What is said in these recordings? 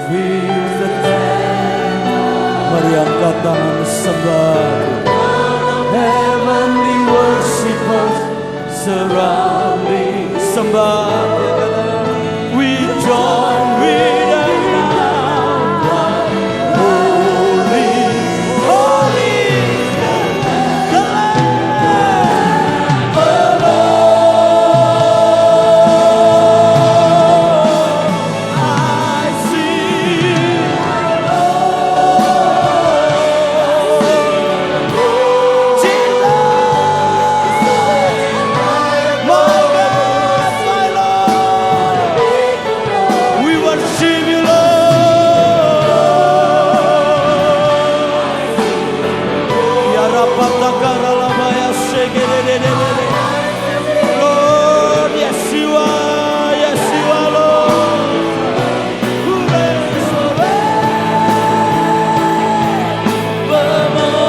fills the temple. Mari angkat tangan sembah. Heavenly worshipers surrounding sembah. We join with the loud cry, holy, holy is the Lamb alone. I see Lord, yes you are, Lord. Who reigns forevermore.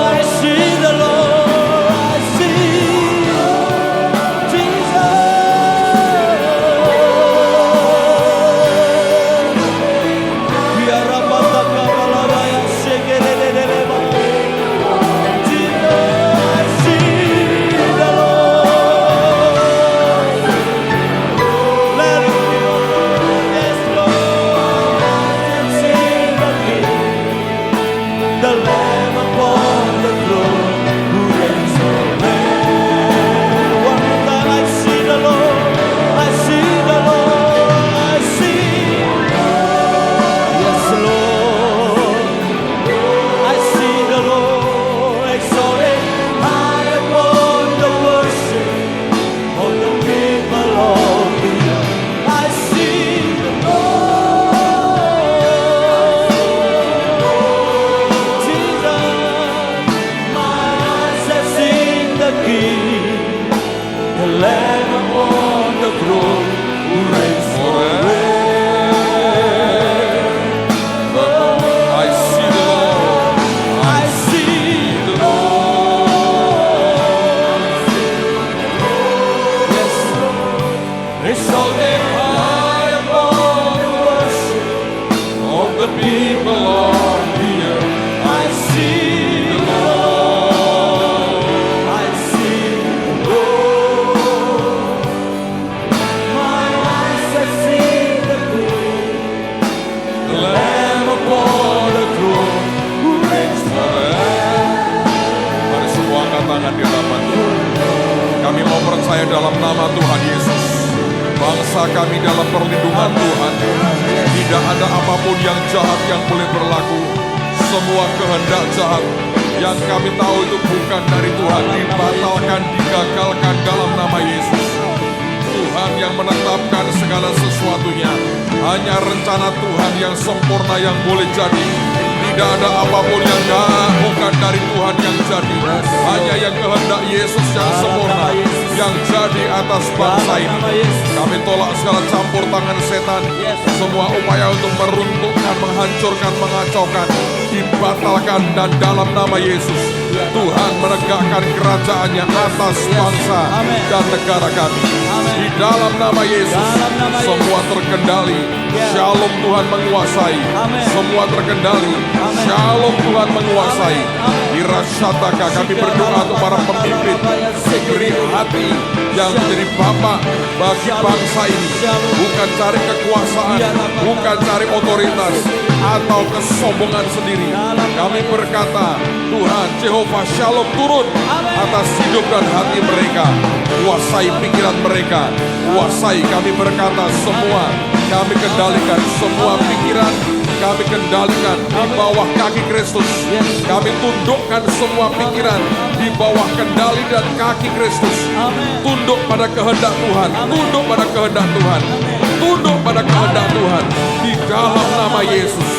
I see the Lord, I see the Lamb upon the throne who reigns forever. One more time, I see the Lord, I see the Lord, I see. Yes, Lord, I see the Lord exalted high upon the worship of the people of the earth. I see the the Lamb upon the throne who reigns forever. I see the Lord. I see the Lord. Yes, exalted high upon the worship Of the people of the earth. I see the Lord. I see the Lord. My eyes have seen the King, The the Lamb Lamb upon the throne who reigns forever. Mari semua angkat tangan di hadapan Tuhan. Kami mau percaya dalam nama Tuhan Yesus. Bangsa kami dalam perlindungan Tuhan. Tidak ada apapun yang jahat yang boleh berlaku. Semua kehendak jahat yang kami tahu itu bukan dari Tuhan, dibatalkan, digagalkan dalam nama Yesus. Tuhan yang menetapkan segala sesuatunya. Hanya rencana Tuhan yang sempurna yang boleh jadi. Tidak ada apapun yang bukan dari Tuhan yang jadi. Hanya yang kehendak Yesus yang sempurna yang jadi atas bangsa ini. Kami tolak segala campur tangan setan. Semua upaya untuk meruntuhkan, menghancurkan, mengacaukan, dibatalkan, dan dalam nama Yesus Tuhan menegakkan kerajaannya atas bangsa dan negara kami. Di dalam nama Yesus semua terkendali. Shalom Tuhan menguasai. Semua terkendali. Shalom Tuhan menguasai. Irasyataka, kami berdoa untuk para pemimpin, diberi hati yang menjadi bapak bagi bangsa ini. Bukan cari kekuasaan, bukan cari otoritas atau kesombongan sendiri. Kami berkata, Tuhan Jehovah Shalom turun atas hidup dan hati mereka. Kuasai pikiran mereka. Kuasai, kami berkata semua. Kami kendalikan semua pikiran. Kami kendalikan di bawah kaki Kristus. Kami tundukkan semua pikiran di bawah kendali dan kaki Kristus. Tunduk pada kehendak Tuhan. Tunduk pada kehendak Tuhan. Tunduk pada kehendak Tuhan. Di dalam nama Yesus.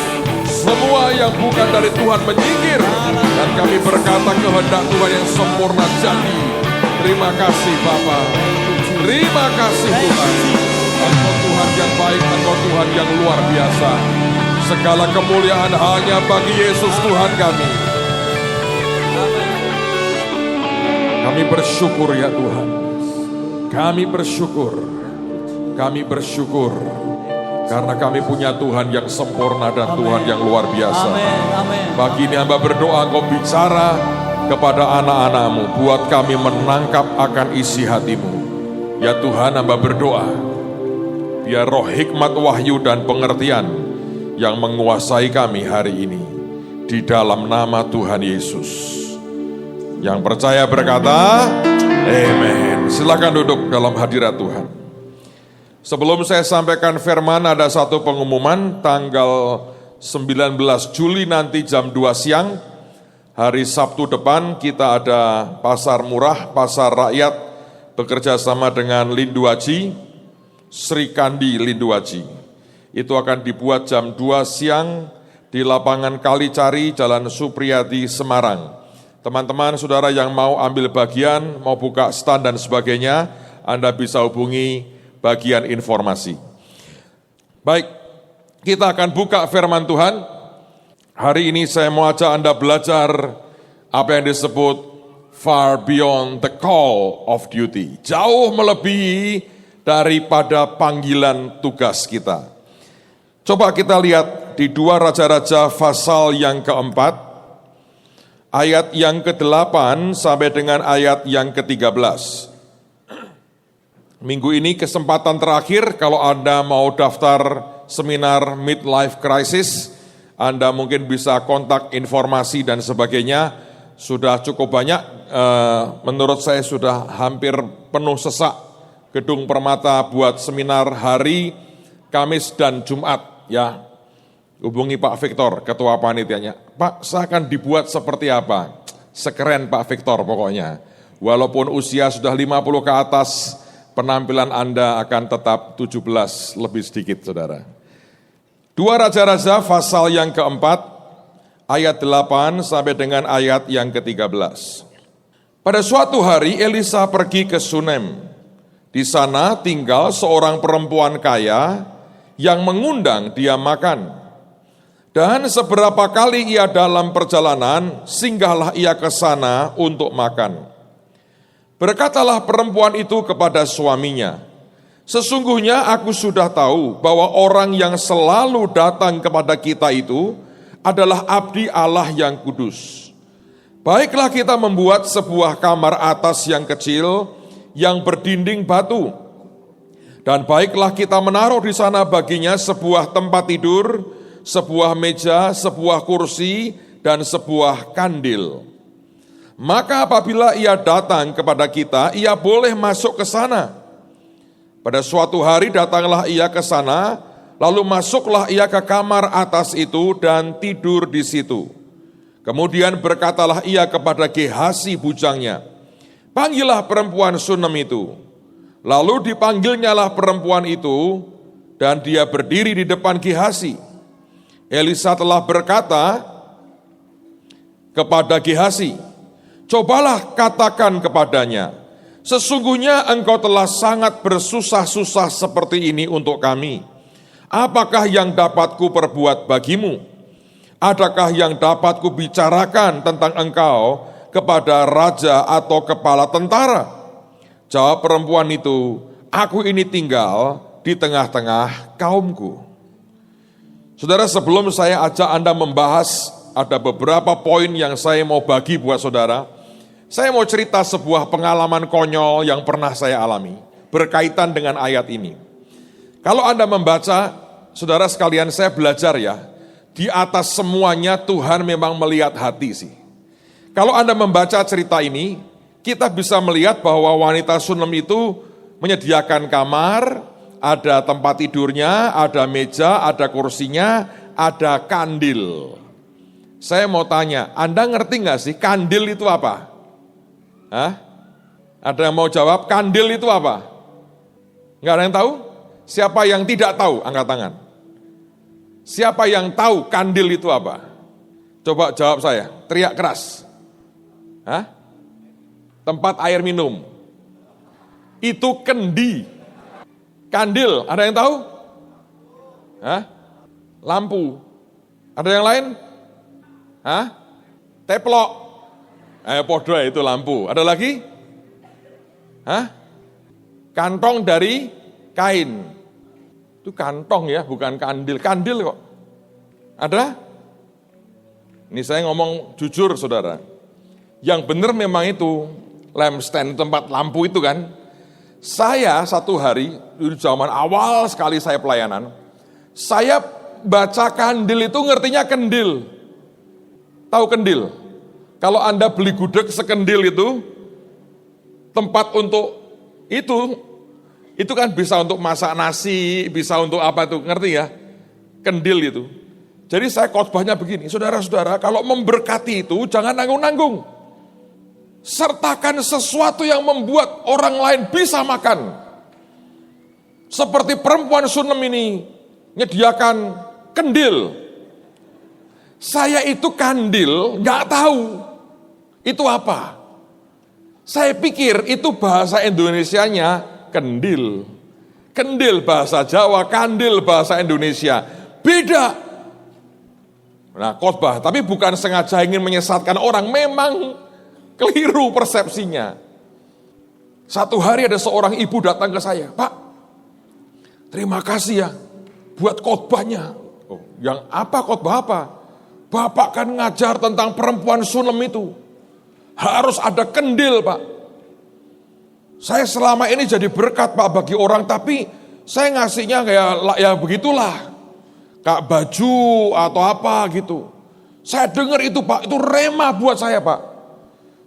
Semua yang bukan dari Tuhan menyingkir. Dan kami berkata kehendak Tuhan yang sempurna jadi. Terima kasih Bapa. Terima kasih Tuhan. Engkau Tuhan yang baik, Engkau Tuhan yang luar biasa. Segala kemuliaan hanya bagi Yesus Tuhan kami. Kami bersyukur ya Tuhan. Kami bersyukur. Kami bersyukur. Karena kami punya Tuhan yang sempurna dan Tuhan yang luar biasa. Amin, amin. Pagi ini hamba berdoa Engkau bicara kepada anak-anak-Mu, buat kami menangkap akan isi hati-Mu. Ya Tuhan, hamba berdoa, biar roh hikmat, wahyu, dan pengertian yang menguasai kami hari ini. Di dalam nama Tuhan Yesus. Yang percaya berkata, amin. Silakan duduk dalam hadirat Tuhan. Sebelum saya sampaikan firman, ada satu pengumuman tanggal 19 Juli nanti jam 2 siang, hari Sabtu depan kita ada pasar murah, pasar rakyat, bekerja sama dengan Lindu Aji, Sri Kandi Lindu Aji. Itu akan dibuat jam 2 siang di lapangan Kalicari, Jalan Supriyadi, Semarang. Teman-teman, saudara yang mau ambil bagian, mau buka stand dan sebagainya, Anda bisa hubungi bagian informasi. Baik, kita akan buka firman Tuhan. Hari ini saya mau ajak Anda belajar apa yang disebut far beyond the call of duty. Jauh melebihi daripada panggilan tugas kita. Coba kita lihat di 2 Raja-Raja pasal yang keempat, ayat yang ke-8 sampai dengan ayat yang ke-13. Minggu ini kesempatan terakhir kalau Anda mau daftar seminar midlife crisis, Anda mungkin bisa kontak informasi dan sebagainya. Sudah cukup banyak, menurut saya sudah hampir penuh sesak Gedung Permata buat seminar hari Kamis dan Jumat. Ya, hubungi Pak Victor, ketua panitianya. Pak, saya akan dibuat seperti apa? Sekeren Pak Victor pokoknya. Walaupun usia sudah 50 ke atas, penampilan Anda akan tetap 17 lebih sedikit, saudara. 2 Raja-Raja pasal yang keempat, ayat 8 sampai dengan ayat yang ke-13. Pada suatu hari Elisa pergi ke Sunem. Di sana tinggal seorang perempuan kaya yang mengundang dia makan. Dan seberapa kali ia dalam perjalanan, singgahlah ia ke sana untuk makan. Berkatalah perempuan itu kepada suaminya, sesungguhnya aku sudah tahu bahwa orang yang selalu datang kepada kita itu adalah abdi Allah yang kudus. Baiklah kita membuat sebuah kamar atas yang kecil yang berdinding batu. Dan baiklah kita menaruh di sana baginya sebuah tempat tidur, sebuah meja, sebuah kursi, dan sebuah kandil. Maka apabila ia datang kepada kita, ia boleh masuk ke sana. Pada suatu hari datanglah ia ke sana, lalu masuklah ia ke kamar atas itu dan tidur di situ. Kemudian berkatalah ia kepada Gehasi bujangnya, panggillah perempuan Sunem itu. Lalu dipanggilnyalah perempuan itu, dan dia berdiri di depan Gehasi. Elisa telah berkata kepada Gehasi, cobalah katakan kepadanya, sesungguhnya engkau telah sangat bersusah-susah seperti ini untuk kami. Apakah yang dapat ku perbuat bagimu? Adakah yang dapat ku bicarakan tentang engkau kepada raja atau kepala tentara? Jawab perempuan itu, aku ini tinggal di tengah-tengah kaumku. Saudara, sebelum saya ajak Anda membahas, ada beberapa poin yang saya mau bagi buat saudara. Saya mau cerita sebuah pengalaman konyol yang pernah saya alami berkaitan dengan ayat ini. Kalau Anda membaca, saudara sekalian, saya belajar ya, di atas semuanya Tuhan memang melihat hati sih. Kalau Anda membaca cerita ini, kita bisa melihat bahwa wanita Sunem itu menyediakan kamar, ada tempat tidurnya, ada meja, ada kursinya, ada kandil. Saya mau tanya, Anda ngerti nggak sih kandil itu apa? Hah? Ada yang mau jawab, kandil itu apa? Nggak ada yang tahu? Siapa yang tidak tahu? Angkat tangan. Siapa yang tahu kandil itu apa? Coba jawab saya, teriak keras. Hah? Tempat air minum. Itu kendi. Kandil, ada yang tahu? Hah? Lampu. Ada yang lain? Hah? Teplok. Podo itu lampu. Ada lagi? Hah? Kantong dari kain. Itu kantong ya, bukan kandil. Kandil kok. Ada? Ini saya ngomong jujur saudara. Yang benar memang itu, lampstand, tempat lampu itu kan. Saya satu hari, di zaman awal sekali saya pelayanan, saya baca kandil itu ngertinya kendil. Tahu kendil? Kalau Anda beli gudeg sekendil itu, tempat untuk itu kan bisa untuk masak nasi, bisa untuk apa tuh, ngerti ya? Kendil itu. Jadi saya khotbahnya begini, saudara-saudara, kalau memberkati itu jangan nanggung-nanggung. Sertakan sesuatu yang membuat orang lain bisa makan. Seperti perempuan Sunem ini, nyediakan kendil. Saya itu kandil, nggak tahu itu apa. Saya pikir itu bahasa Indonesianya kendil. Kendil bahasa Jawa, kandil bahasa Indonesia. Beda. Nah khotbah, tapi bukan sengaja ingin menyesatkan orang, memang keliru persepsinya. Satu hari ada seorang ibu datang ke saya, Pak, terima kasih ya buat khotbahnya. Oh, yang apa khotbah apa? Bapak kan ngajar tentang perempuan Sunem itu. Harus ada kendil, Pak. Saya selama ini jadi berkat, Pak, bagi orang, tapi saya ngasihnya kayak ya begitulah. Kak baju atau apa gitu. Saya dengar itu, Pak, itu rema buat saya, Pak.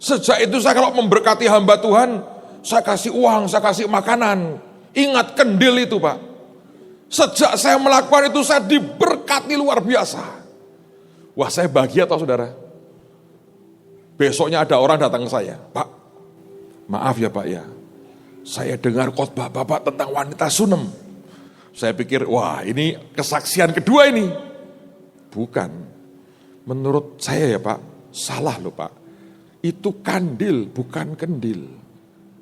Sejak itu saya kalau memberkati hamba Tuhan, saya kasih uang, saya kasih makanan. Ingat kendil itu, Pak. Sejak saya melakukan itu, saya diberkati luar biasa. Wah, saya bahagia toh saudara. Besoknya ada orang datang ke saya, Pak, maaf ya Pak ya, saya dengar khotbah Bapak tentang wanita Sunem. Saya pikir, wah ini kesaksian kedua ini. Bukan, menurut saya ya Pak, salah loh Pak. Itu kandil, bukan kendil.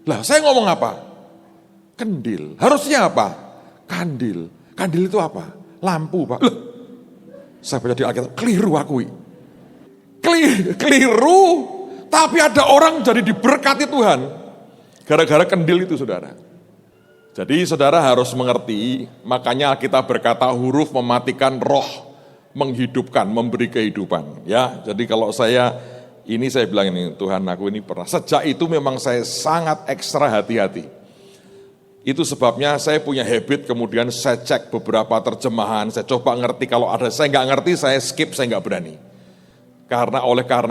Lah saya ngomong apa? Kendil, harusnya apa? Kandil. Kandil itu apa? Lampu Pak. Loh, saya baca di Alkitab, keliru akui. Keliru, tapi ada orang jadi diberkati Tuhan. Gara-gara kendil itu saudara. Jadi saudara harus mengerti, makanya kita berkata huruf mematikan, roh menghidupkan, memberi kehidupan. Ya, jadi kalau saya bilang ini, Tuhan aku ini pernah. Sejak itu memang saya sangat ekstra hati-hati. Itu sebabnya saya punya habit, kemudian saya cek beberapa terjemahan, saya coba ngerti, kalau ada saya nggak ngerti, saya skip, saya nggak berani. Karena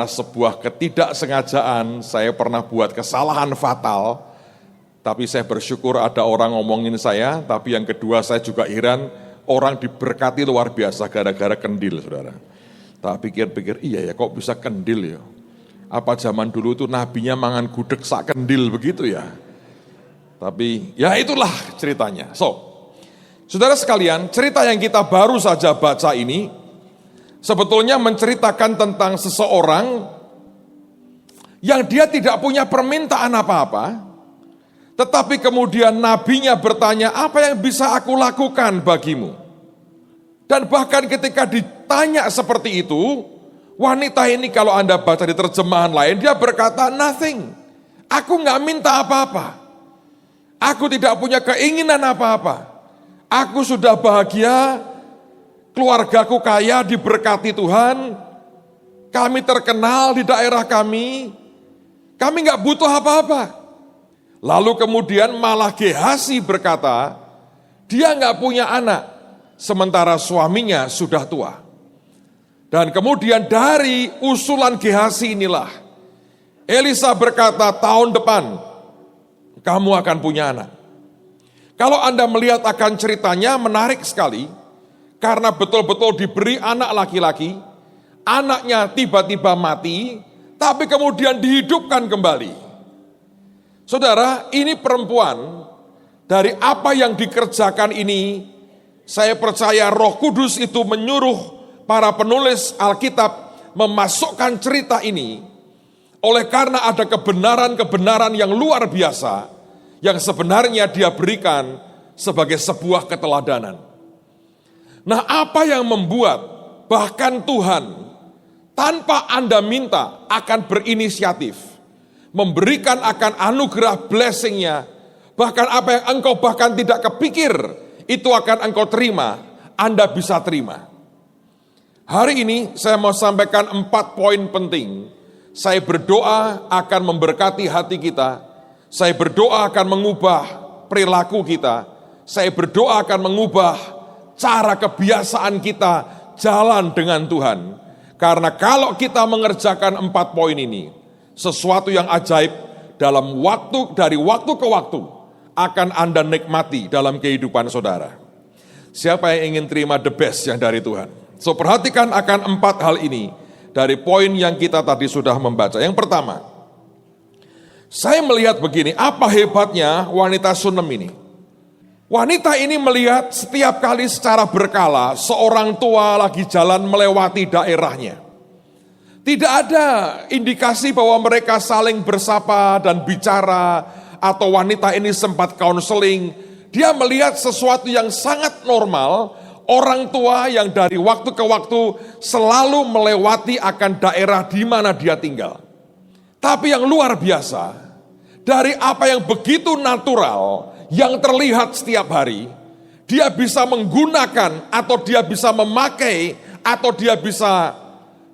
sebuah ketidaksengajaan, saya pernah buat kesalahan fatal, tapi saya bersyukur ada orang ngomongin saya, tapi yang kedua saya juga heran, orang diberkati luar biasa gara-gara kendil, saudara. Tak pikir-pikir, iya ya kok bisa kendil ya? Apa zaman dulu itu nabinya mangan gudeg sak kendil begitu ya? Tapi ya itulah ceritanya. Saudara sekalian, cerita yang kita baru saja baca ini, sebetulnya menceritakan tentang seseorang yang dia tidak punya permintaan apa-apa, tetapi kemudian nabinya bertanya, apa yang bisa aku lakukan bagimu? Dan bahkan ketika ditanya seperti itu, wanita ini kalau Anda baca di terjemahan lain, dia berkata, nothing. Aku nggak minta apa-apa. Aku tidak punya keinginan apa-apa. Aku sudah bahagia, keluargaku kaya, diberkati Tuhan. Kami terkenal di daerah kami. Kami nggak butuh apa-apa. Lalu kemudian malah Gehasi berkata, dia nggak punya anak, sementara suaminya sudah tua. Dan kemudian dari usulan Gehasi inilah, Elisa berkata, tahun depan kamu akan punya anak. Kalau Anda melihat akan ceritanya menarik sekali, karena betul-betul diberi anak laki-laki, anaknya tiba-tiba mati, tapi kemudian dihidupkan kembali. Saudara, ini perempuan, dari apa yang dikerjakan ini, saya percaya Roh Kudus itu menyuruh para penulis Alkitab memasukkan cerita ini, oleh karena ada kebenaran-kebenaran yang luar biasa, yang sebenarnya dia berikan sebagai sebuah keteladanan. Nah, apa yang membuat bahkan Tuhan, tanpa Anda minta, akan berinisiatif, memberikan akan anugerah blessing-nya, bahkan apa yang engkau bahkan tidak kepikir, itu akan engkau terima, Anda bisa terima. Hari ini saya mau sampaikan 4 poin penting. Saya berdoa akan memberkati hati kita. Saya berdoa akan mengubah perilaku kita. Saya berdoa akan mengubah cara kebiasaan kita jalan dengan Tuhan. Karena kalau kita mengerjakan 4 poin ini, sesuatu yang ajaib dari waktu ke waktu akan Anda nikmati dalam kehidupan saudara. Siapa yang ingin terima the best yang dari Tuhan? So, perhatikan akan 4 hal ini dari poin yang kita tadi sudah membaca. Yang pertama, saya melihat begini, apa hebatnya wanita Sunem ini? Wanita ini melihat setiap kali secara berkala seorang tua lagi jalan melewati daerahnya. Tidak ada indikasi bahwa mereka saling bersapa dan bicara, atau wanita ini sempat counseling. Dia melihat sesuatu yang sangat normal, orang tua yang dari waktu ke waktu selalu melewati akan daerah di mana dia tinggal. Tapi yang luar biasa, dari apa yang begitu natural, yang terlihat setiap hari, dia bisa menggunakan, atau dia bisa memakai, atau dia bisa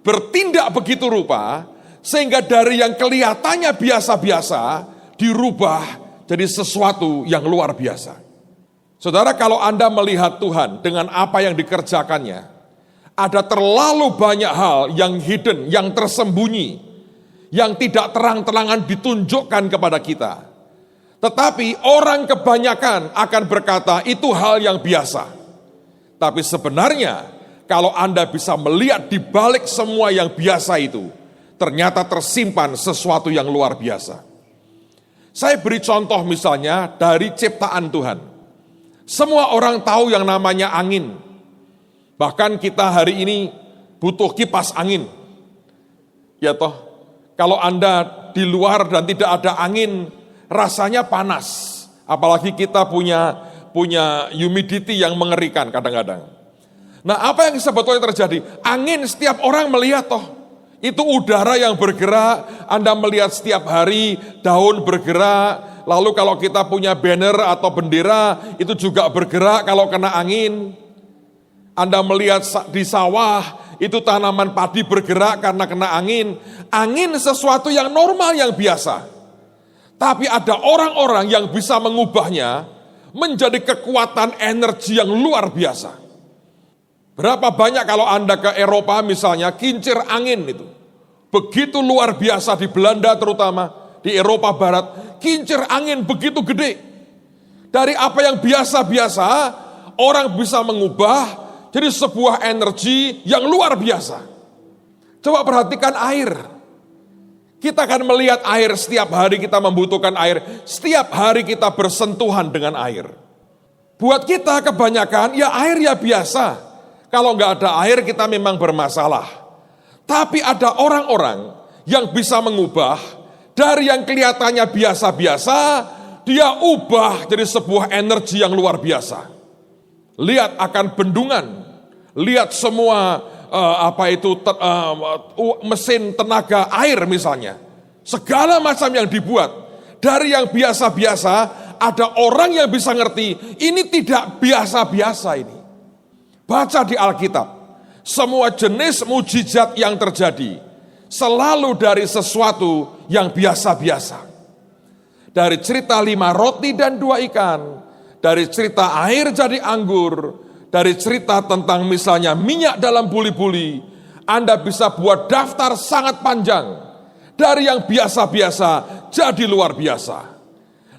bertindak begitu rupa, sehingga dari yang kelihatannya biasa-biasa, dirubah jadi sesuatu yang luar biasa. Saudara, kalau Anda melihat Tuhan dengan apa yang dikerjakannya, ada terlalu banyak hal yang hidden, yang tersembunyi, yang tidak terang-terangan ditunjukkan kepada kita. Tetapi orang kebanyakan akan berkata itu hal yang biasa. Tapi sebenarnya kalau Anda bisa melihat di balik semua yang biasa itu, ternyata tersimpan sesuatu yang luar biasa. Saya beri contoh misalnya dari ciptaan Tuhan. Semua orang tahu yang namanya angin. Bahkan kita hari ini butuh kipas angin. Ya toh, kalau Anda di luar dan tidak ada angin, rasanya panas. Apalagi kita punya humidity yang mengerikan kadang-kadang. Nah, apa yang sebetulnya terjadi? Angin setiap orang melihat toh. Itu udara yang bergerak, Anda melihat setiap hari daun bergerak. Lalu kalau kita punya banner atau bendera, itu juga bergerak kalau kena angin. Anda melihat di sawah, itu tanaman padi bergerak karena kena angin. Angin sesuatu yang normal, yang biasa. Tapi ada orang-orang yang bisa mengubahnya menjadi kekuatan energi yang luar biasa. Berapa banyak kalau Anda ke Eropa misalnya, kincir angin itu. Begitu luar biasa di Belanda terutama, di Eropa Barat, kincir angin begitu gede. Dari apa yang biasa-biasa, orang bisa mengubah jadi sebuah energi yang luar biasa. Coba perhatikan air. Kita akan melihat air, setiap hari kita membutuhkan air. Setiap hari kita bersentuhan dengan air. Buat kita kebanyakan, ya air ya biasa. Kalau nggak ada air kita memang bermasalah. Tapi ada orang-orang yang bisa mengubah dari yang kelihatannya biasa-biasa, dia ubah jadi sebuah energi yang luar biasa. Lihat akan bendungan, lihat semua mesin tenaga air misalnya. Segala macam yang dibuat, dari yang biasa-biasa, ada orang yang bisa ngerti, ini tidak biasa-biasa ini. Baca di Alkitab, semua jenis mujizat yang terjadi selalu dari sesuatu yang biasa-biasa. Dari cerita 5 roti dan 2 ikan, dari cerita air jadi anggur, dari cerita tentang misalnya minyak dalam buli-buli, Anda bisa buat daftar sangat panjang. Dari yang biasa-biasa jadi luar biasa.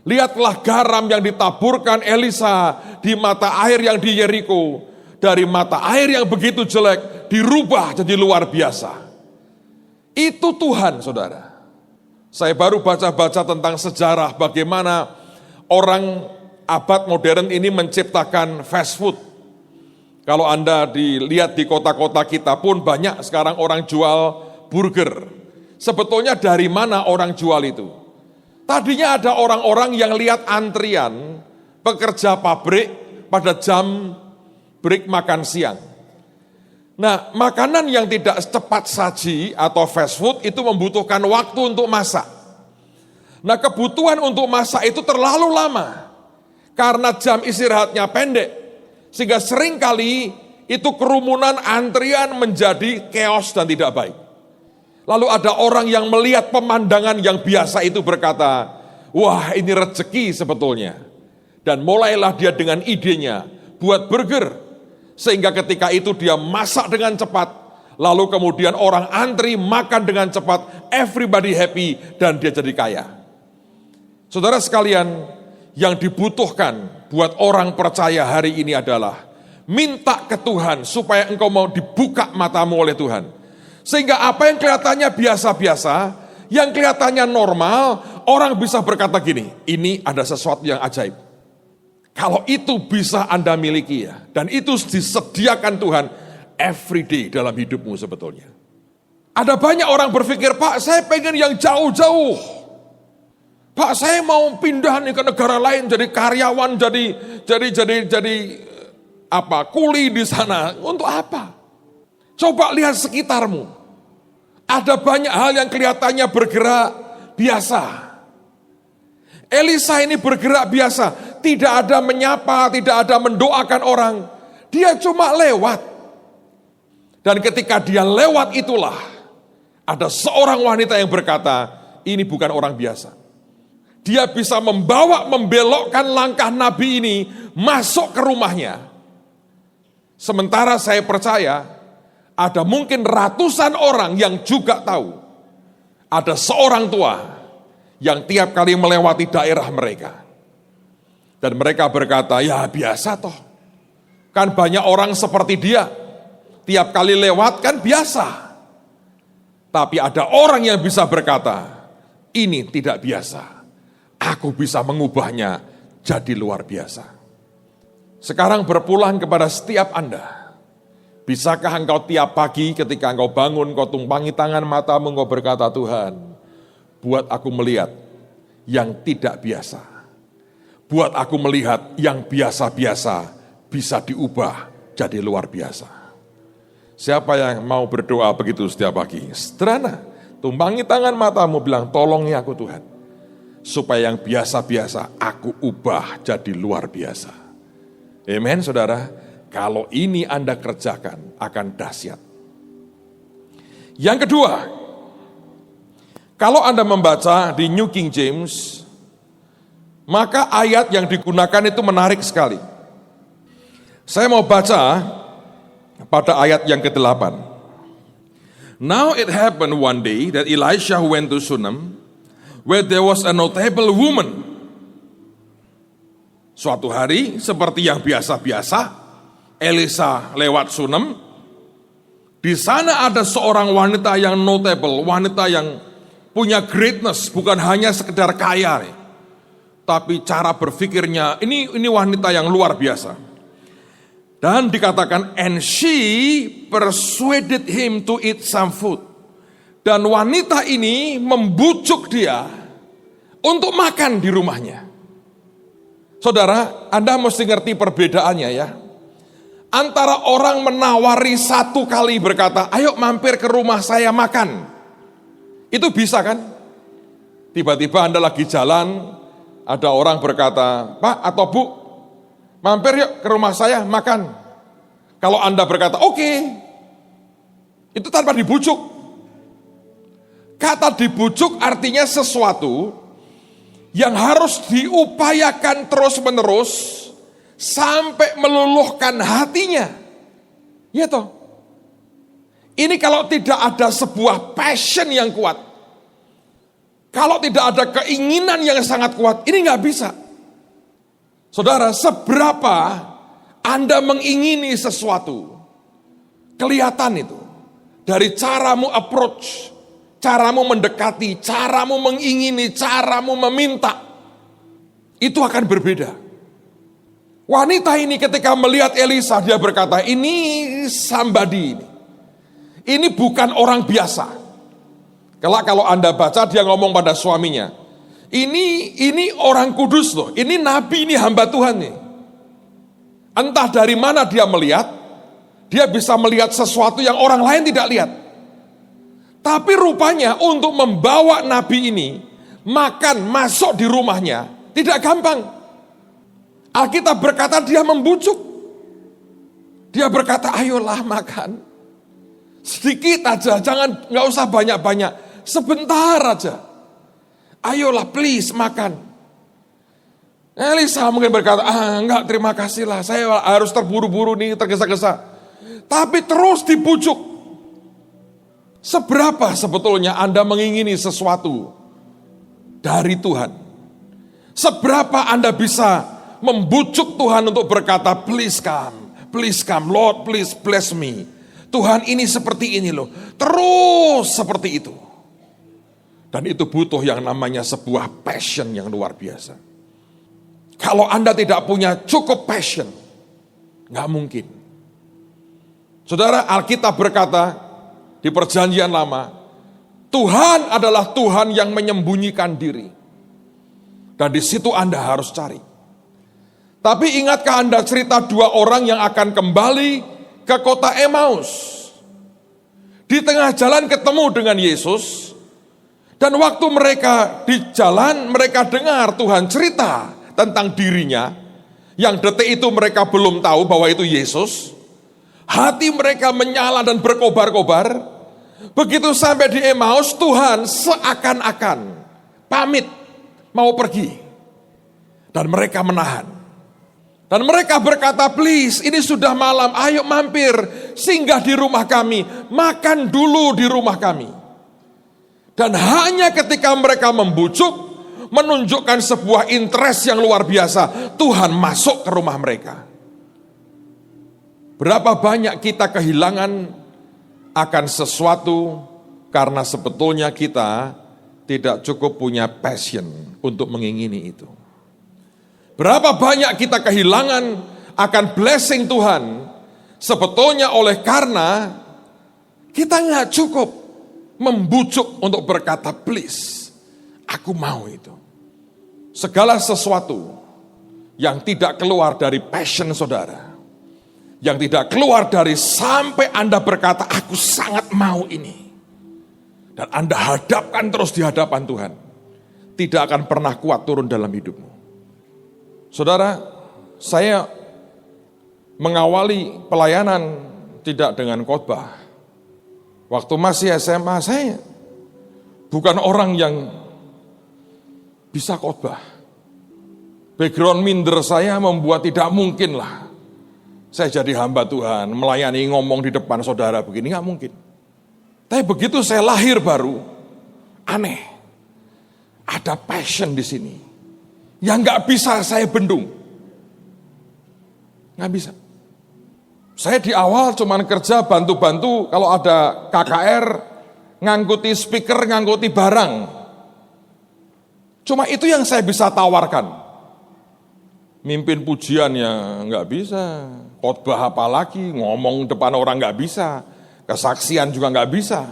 Lihatlah garam yang ditaburkan Elisa di mata air yang di Yeriko. Dari mata air yang begitu jelek, dirubah jadi luar biasa. Itu Tuhan, saudara. Saya baru baca-baca tentang sejarah bagaimana orang abad modern ini menciptakan fast food. Kalau Anda dilihat di kota-kota kita pun banyak sekarang orang jual burger. Sebetulnya dari mana orang jual itu? Tadinya ada orang-orang yang lihat antrian pekerja pabrik pada jam break makan siang. Nah, makanan yang tidak cepat saji atau fast food itu membutuhkan waktu untuk masak. Nah, kebutuhan untuk masak itu terlalu lama. Karena jam istirahatnya pendek, Sehingga seringkali itu kerumunan antrian menjadi chaos dan tidak baik. Lalu ada orang yang melihat pemandangan yang biasa itu berkata, wah ini rezeki sebetulnya. Dan mulailah dia dengan idenya buat burger. Sehingga ketika itu dia masak dengan cepat. Lalu kemudian orang antri makan dengan cepat. Everybody happy dan dia jadi kaya. Saudara sekalian, yang dibutuhkan buat orang percaya hari ini adalah minta ke Tuhan supaya engkau mau dibuka matamu oleh Tuhan. Sehingga apa yang kelihatannya biasa-biasa, yang kelihatannya normal, orang bisa berkata gini, ini ada sesuatu yang ajaib. Kalau itu bisa Anda miliki ya, dan itu disediakan Tuhan everyday dalam hidupmu sebetulnya. Ada banyak orang berpikir, Pak saya pengen yang jauh-jauh. Pak saya mau pindah nih ke negara lain, jadi karyawan, jadi kuli di sana. Untuk apa? Coba lihat sekitarmu. Ada banyak hal yang kelihatannya bergerak biasa. Elisa ini bergerak biasa. Tidak ada menyapa, tidak ada mendoakan orang. Dia cuma lewat. Dan ketika dia lewat itulah, ada seorang wanita yang berkata, ini bukan orang biasa. Dia bisa membelokkan langkah Nabi ini masuk ke rumahnya. Sementara saya percaya, ada mungkin ratusan orang yang juga tahu. Ada seorang tua yang tiap kali melewati daerah mereka. Dan mereka berkata, ya biasa toh. Kan banyak orang seperti dia. Tiap kali lewat kan biasa. Tapi ada orang yang bisa berkata, ini tidak biasa. Aku bisa mengubahnya jadi luar biasa. Sekarang berpulang kepada setiap Anda. Bisakah engkau tiap pagi ketika engkau bangun, kau tumpangi tangan matamu, engkau berkata, Tuhan, buat aku melihat yang tidak biasa. Buat aku melihat yang biasa-biasa bisa diubah jadi luar biasa. Siapa yang mau berdoa begitu setiap pagi? Sederhana, tumpangi tangan matamu, bilang, tolongi aku Tuhan. Supaya yang biasa-biasa aku ubah jadi luar biasa. Amen, saudara. Kalau ini Anda kerjakan akan dahsyat. Yang kedua, kalau Anda membaca di New King James, maka ayat yang digunakan itu menarik sekali. Saya mau baca pada ayat yang ke-8. Now it happened one day that Elisha went to Shunem, where there was a notable woman. Suatu hari seperti yang biasa-biasa, Elisa lewat Shunem. Di sana ada seorang wanita yang notable, wanita yang punya greatness, bukan hanya sekedar kaya, tapi cara berpikirnya ini wanita yang luar biasa. Dan dikatakan, and she persuaded him to eat some food. Dan wanita ini membujuk dia untuk makan di rumahnya. Saudara, Anda mesti ngerti perbedaannya ya. Antara orang menawari satu kali berkata, ayo mampir ke rumah saya makan. Itu bisa kan? Tiba-tiba Anda lagi jalan, ada orang berkata, Pak atau Bu, mampir yuk ke rumah saya makan. Kalau Anda berkata, oke, itu tanpa dibujuk. Kata dibujuk artinya sesuatu yang harus diupayakan terus-menerus, sampai meluluhkan hatinya. Ya toh. Ini kalau tidak ada sebuah passion yang kuat, kalau tidak ada keinginan yang sangat kuat, ini nggak bisa. Saudara, seberapa Anda mengingini sesuatu, kelihatan itu. Dari caramu approach, caramu mendekati, caramu mengingini, caramu meminta, itu akan berbeda. Wanita ini ketika melihat Elisa, dia berkata, ini somebody ini. Ini bukan orang biasa. Kalau Anda baca, dia ngomong pada suaminya, ini orang kudus loh, ini nabi, ini hamba Tuhan nih. Entah dari mana dia melihat, dia bisa melihat sesuatu yang orang lain tidak lihat. Tapi rupanya untuk membawa nabi ini makan, masuk di rumahnya, tidak gampang. Alkitab berkata dia membujuk. Dia berkata, ayolah makan. Sedikit aja, nggak usah banyak-banyak. Sebentar aja. Ayolah please makan. Elisa mungkin berkata, enggak terima kasih lah. Saya harus terburu-buru nih, tergesa-gesa. Tapi terus dibujuk. Seberapa sebetulnya Anda mengingini sesuatu dari Tuhan? Seberapa Anda bisa membujuk Tuhan untuk berkata, please come, Lord please bless me. Tuhan ini seperti ini loh, terus seperti itu. Dan itu butuh yang namanya sebuah passion yang luar biasa. Kalau Anda tidak punya cukup passion, nggak mungkin. Saudara, Alkitab berkata di Perjanjian Lama, Tuhan adalah Tuhan yang menyembunyikan diri. Dan di situ Anda harus cari. Tapi ingatkah Anda cerita dua orang yang akan kembali ke kota Emmaus? Di tengah jalan ketemu dengan Yesus, dan waktu mereka di jalan, mereka dengar Tuhan cerita tentang dirinya, yang detik itu mereka belum tahu bahwa itu Yesus. Hati mereka menyala dan berkobar-kobar. Begitu sampai di Emmaus, Tuhan seakan-akan pamit mau pergi. Dan mereka menahan. Dan mereka berkata, please, ini sudah malam, ayo mampir, singgah di rumah kami, makan dulu di rumah kami. Dan hanya ketika mereka membujuk, menunjukkan sebuah interest yang luar biasa, Tuhan masuk ke rumah mereka. Berapa banyak kita kehilangan akan sesuatu karena sebetulnya kita tidak cukup punya passion untuk mengingini itu. Berapa banyak kita kehilangan akan blessing Tuhan sebetulnya oleh karena kita nggak cukup membujuk untuk berkata, please, aku mau itu. Segala sesuatu yang tidak keluar dari passion saudara, yang tidak keluar dari sampai Anda berkata, aku sangat mau ini. Dan Anda hadapkan terus di hadapan Tuhan, tidak akan pernah kuat turun dalam hidupmu. Saudara, saya mengawali pelayanan tidak dengan khotbah. Waktu masih SMA, saya bukan orang yang bisa khotbah. Background minder saya membuat tidak mungkin lah saya jadi hamba Tuhan, melayani ngomong di depan saudara begini, nggak mungkin. Tapi begitu saya lahir baru, aneh. Ada passion di sini yang nggak bisa saya bendung. Nggak bisa. Saya di awal cuman kerja bantu-bantu kalau ada KKR, ngangkuti speaker, ngangkuti barang. Cuma itu yang saya bisa tawarkan. Mimpin pujian ya nggak bisa, khotbah apalagi, ngomong depan orang nggak bisa, kesaksian juga nggak bisa.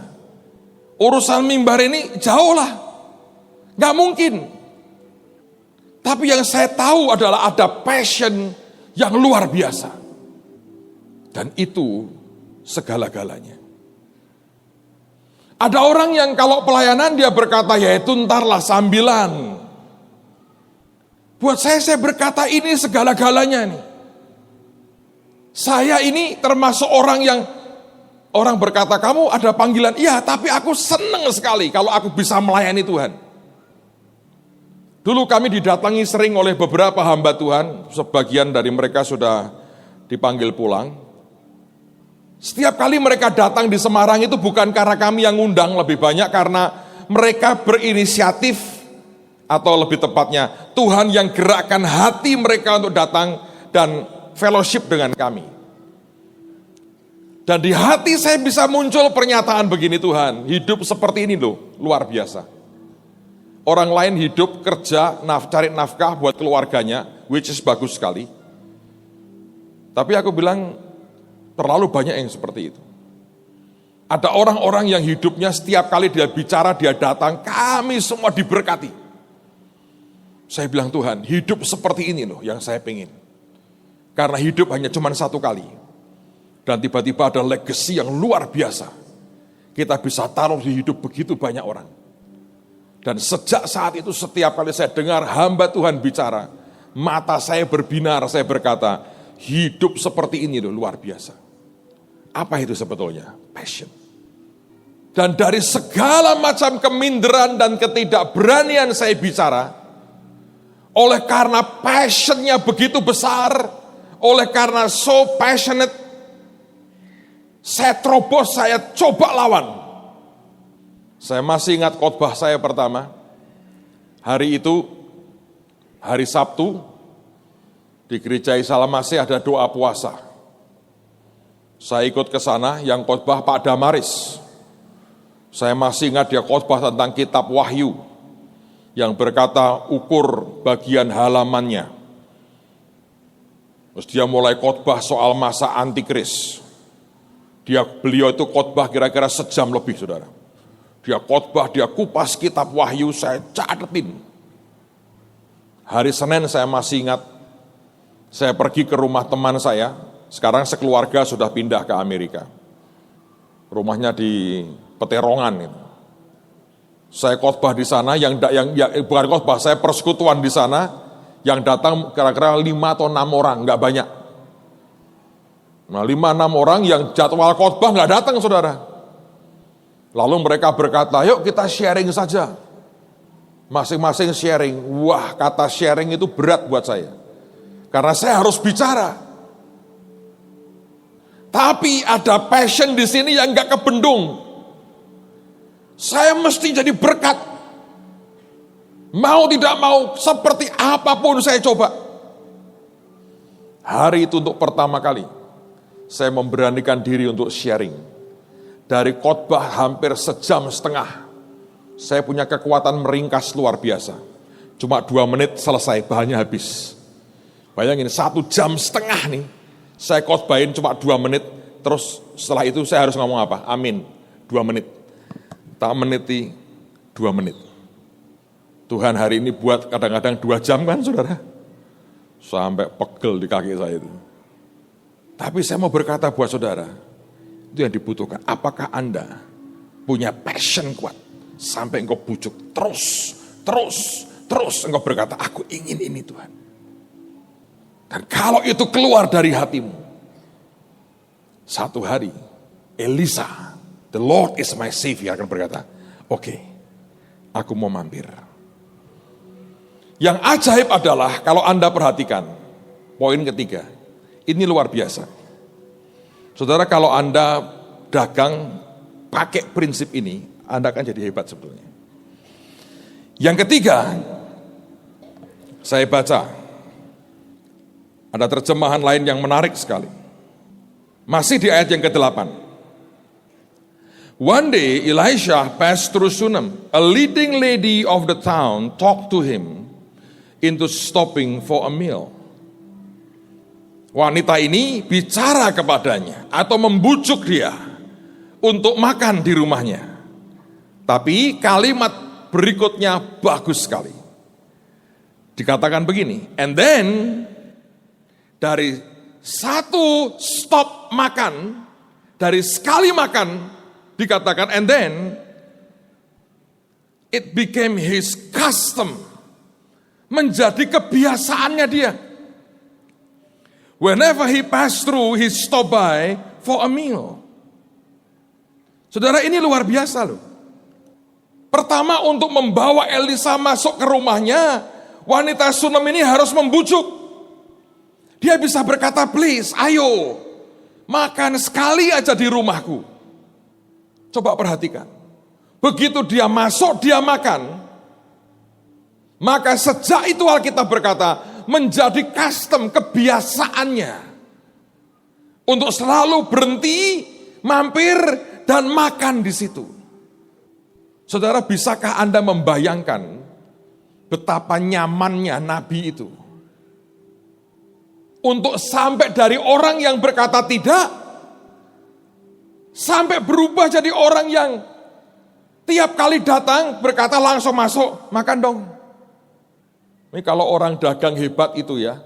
Urusan mimbar ini jauh lah, nggak mungkin. Tapi yang saya tahu adalah ada passion yang luar biasa. Dan itu segala-galanya. Ada orang yang kalau pelayanan dia berkata, ya itu ntarlah sambilan. Buat saya berkata ini segala-galanya nih. Saya ini termasuk orang yang, orang berkata kamu ada panggilan, iya tapi aku senang sekali kalau aku bisa melayani Tuhan. Dulu kami didatangi sering oleh beberapa hamba Tuhan, sebagian dari mereka sudah dipanggil pulang. Setiap kali mereka datang di Semarang itu bukan karena kami yang ngundang, lebih banyak karena mereka berinisiatif, atau lebih tepatnya Tuhan yang gerakkan hati mereka untuk datang dan fellowship dengan kami. Dan di hati saya bisa muncul pernyataan begini, Tuhan, hidup seperti ini loh, luar biasa. Orang lain hidup, kerja, cari nafkah buat keluarganya, which is bagus sekali. Tapi aku bilang, terlalu banyak yang seperti itu. Ada orang-orang yang hidupnya setiap kali dia bicara, dia datang, kami semua diberkati. Saya bilang, Tuhan, hidup seperti ini loh yang saya pengen. Karena hidup hanya cuma satu kali. Dan tiba-tiba ada legacy yang luar biasa. Kita bisa taruh di hidup begitu banyak orang. Dan sejak saat itu setiap kali saya dengar hamba Tuhan bicara, mata saya berbinar, saya berkata, hidup seperti ini loh, luar biasa. Apa itu sebetulnya? Passion. Dan dari segala macam keminderan dan ketidakberanian saya bicara, oleh karena passionnya begitu besar, oleh karena so passionate, saya terobos, saya coba lawan. Saya masih ingat khotbah saya pertama. Hari itu, hari Sabtu, di gereja Salamase ada doa puasa. Saya ikut ke sana, yang khotbah Pak Damaris. Saya masih ingat dia khotbah tentang kitab Wahyu, yang berkata ukur bagian halamannya. Terus dia mulai khotbah soal masa antikris. Beliau itu khotbah kira-kira sejam lebih, saudara. Dia khotbah, dia kupas kitab Wahyu, saya catetin. Hari Senin saya masih ingat, saya pergi ke rumah teman saya, sekarang sekeluarga sudah pindah ke Amerika. Rumahnya di Peterongan itu. Saya khotbah di sana, bukan khotbah, saya persekutuan di sana, yang datang kira-kira 5 atau 6 orang, nggak banyak. Nah 5-6 orang yang jadwal khotbah nggak datang, saudara. Lalu mereka berkata, yuk kita sharing saja. Masing-masing sharing. Wah, kata sharing itu berat buat saya. Karena saya harus bicara. Tapi ada passion di sini yang nggak kebendung. Saya mesti jadi berkat. Mau tidak mau, seperti apapun saya coba. Hari itu untuk pertama kali, saya memberanikan diri untuk sharing. Dari khotbah hampir sejam setengah, saya punya kekuatan meringkas luar biasa. Cuma 2 menit selesai, bahannya habis. Bayangin 1 jam setengah nih, saya khotbahin cuma 2 menit, terus setelah itu saya harus ngomong apa? Amin, 2 menit. Tak meniti 2 menit. Tuhan hari ini buat kadang-kadang 2 jam kan, saudara? Sampai pegel di kaki saya itu. Tapi saya mau berkata buat saudara, itu yang dibutuhkan. Apakah Anda punya passion kuat sampai engkau bujuk terus engkau berkata, aku ingin ini Tuhan. Dan kalau itu keluar dari hatimu, satu hari Elisa, the Lord is my Savior, akan berkata, oke, aku mau mampir. Yang ajaib adalah kalau Anda perhatikan, poin ketiga, ini luar biasa. Saudara, kalau Anda dagang pakai prinsip ini, Anda akan jadi hebat sebetulnya. Yang ketiga, saya baca, ada terjemahan lain yang menarik sekali. Masih di ayat yang ke-8. One day Elisha passed through Shunem. A leading lady of the town talked to him into stopping for a meal. Wanita ini bicara kepadanya atau membujuk dia untuk makan di rumahnya. Tapi kalimat berikutnya bagus sekali. Dikatakan begini, and then dari satu stop makan, dari sekali makan, dikatakan and then it became his custom, menjadi kebiasaannya dia. Whenever he passed through, he stopped by for a meal. Saudara, ini luar biasa loh. Pertama, untuk membawa Elisa masuk ke rumahnya, wanita Shunem ini harus membujuk. Dia bisa berkata, please, ayo, makan sekali aja di rumahku. Coba perhatikan. Begitu dia masuk, dia makan. Maka sejak itu Alkitab berkata, menjadi custom, kebiasaannya. Untuk selalu berhenti, mampir, dan makan di situ. Saudara, bisakah Anda membayangkan betapa nyamannya Nabi itu? Untuk sampai dari orang yang berkata tidak, sampai berubah jadi orang yang tiap kali datang berkata langsung masuk, makan dong. Ini kalau orang dagang hebat itu ya,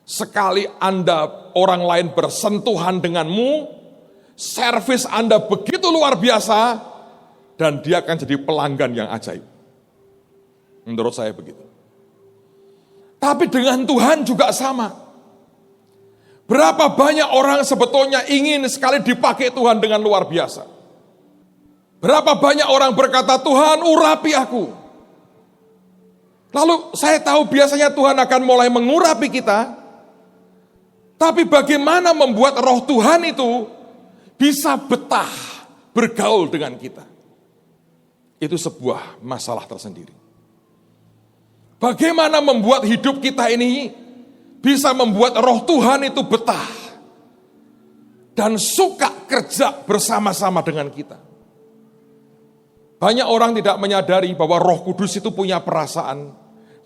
sekali Anda orang lain bersentuhan denganmu, servis Anda begitu luar biasa, dan dia akan jadi pelanggan yang ajaib. Menurut saya begitu. Tapi dengan Tuhan juga sama. Berapa banyak orang sebetulnya ingin sekali dipakai Tuhan dengan luar biasa. Berapa banyak orang berkata, Tuhan urapi aku. Lalu saya tahu biasanya Tuhan akan mulai mengurapi kita. Tapi bagaimana membuat roh Tuhan itu bisa betah bergaul dengan kita. Itu sebuah masalah tersendiri. Bagaimana membuat hidup kita ini bisa membuat roh Tuhan itu betah. Dan suka kerja bersama-sama dengan kita. Banyak orang tidak menyadari bahwa Roh Kudus itu punya perasaan.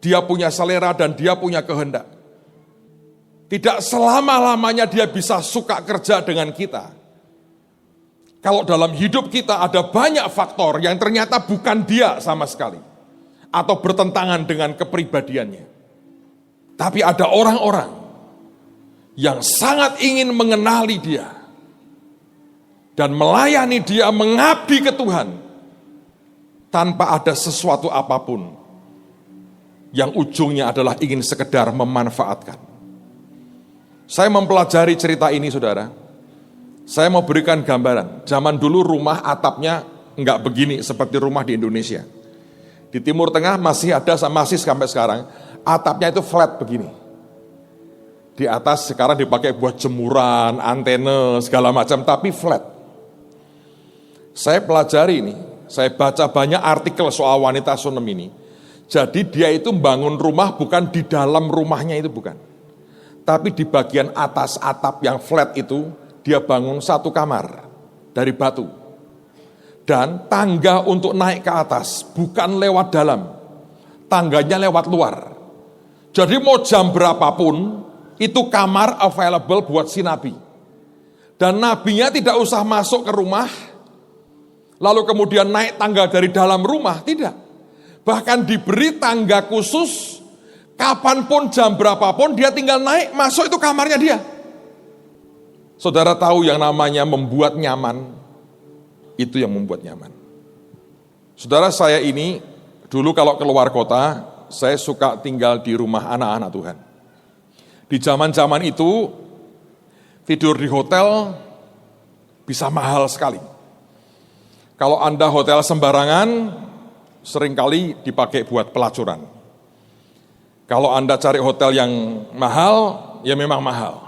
Dia punya selera dan dia punya kehendak. Tidak selama-lamanya dia bisa suka kerja dengan kita. Kalau dalam hidup kita ada banyak faktor yang ternyata bukan dia sama sekali. Atau bertentangan dengan kepribadiannya. Tapi ada orang-orang yang sangat ingin mengenali dia. Dan melayani dia, mengabdi ke Tuhan. Tanpa ada sesuatu apapun. Yang ujungnya adalah ingin sekedar memanfaatkan. Saya mempelajari cerita ini, saudara. Saya mau berikan gambaran. Zaman dulu rumah atapnya enggak begini seperti rumah di Indonesia. Di Timur Tengah masih ada, masih sampai sekarang, atapnya itu flat begini. Di atas sekarang dipakai buat jemuran, antena, segala macam, tapi flat. Saya pelajari ini, saya baca banyak artikel soal wanita Sunem ini. Jadi dia itu bangun rumah bukan di dalam rumahnya itu, bukan. Tapi di bagian atas atap yang flat itu, dia bangun satu kamar dari batu. Dan tangga untuk naik ke atas, bukan lewat dalam. Tangganya lewat luar. Jadi mau jam berapapun, itu kamar available buat si nabi. Dan nabinya tidak usah masuk ke rumah, lalu kemudian naik tangga dari dalam rumah, tidak. Bahkan diberi tangga khusus, kapanpun jam berapapun dia tinggal naik, masuk itu kamarnya dia. Saudara tahu yang namanya membuat nyaman, itu yang membuat nyaman. Saudara, saya ini dulu kalau keluar kota, saya suka tinggal di rumah anak-anak Tuhan. Di zaman-zaman itu, tidur di hotel bisa mahal sekali. Kalau Anda hotel sembarangan, seringkali dipakai buat pelacuran. Kalau Anda cari hotel yang mahal, ya memang mahal.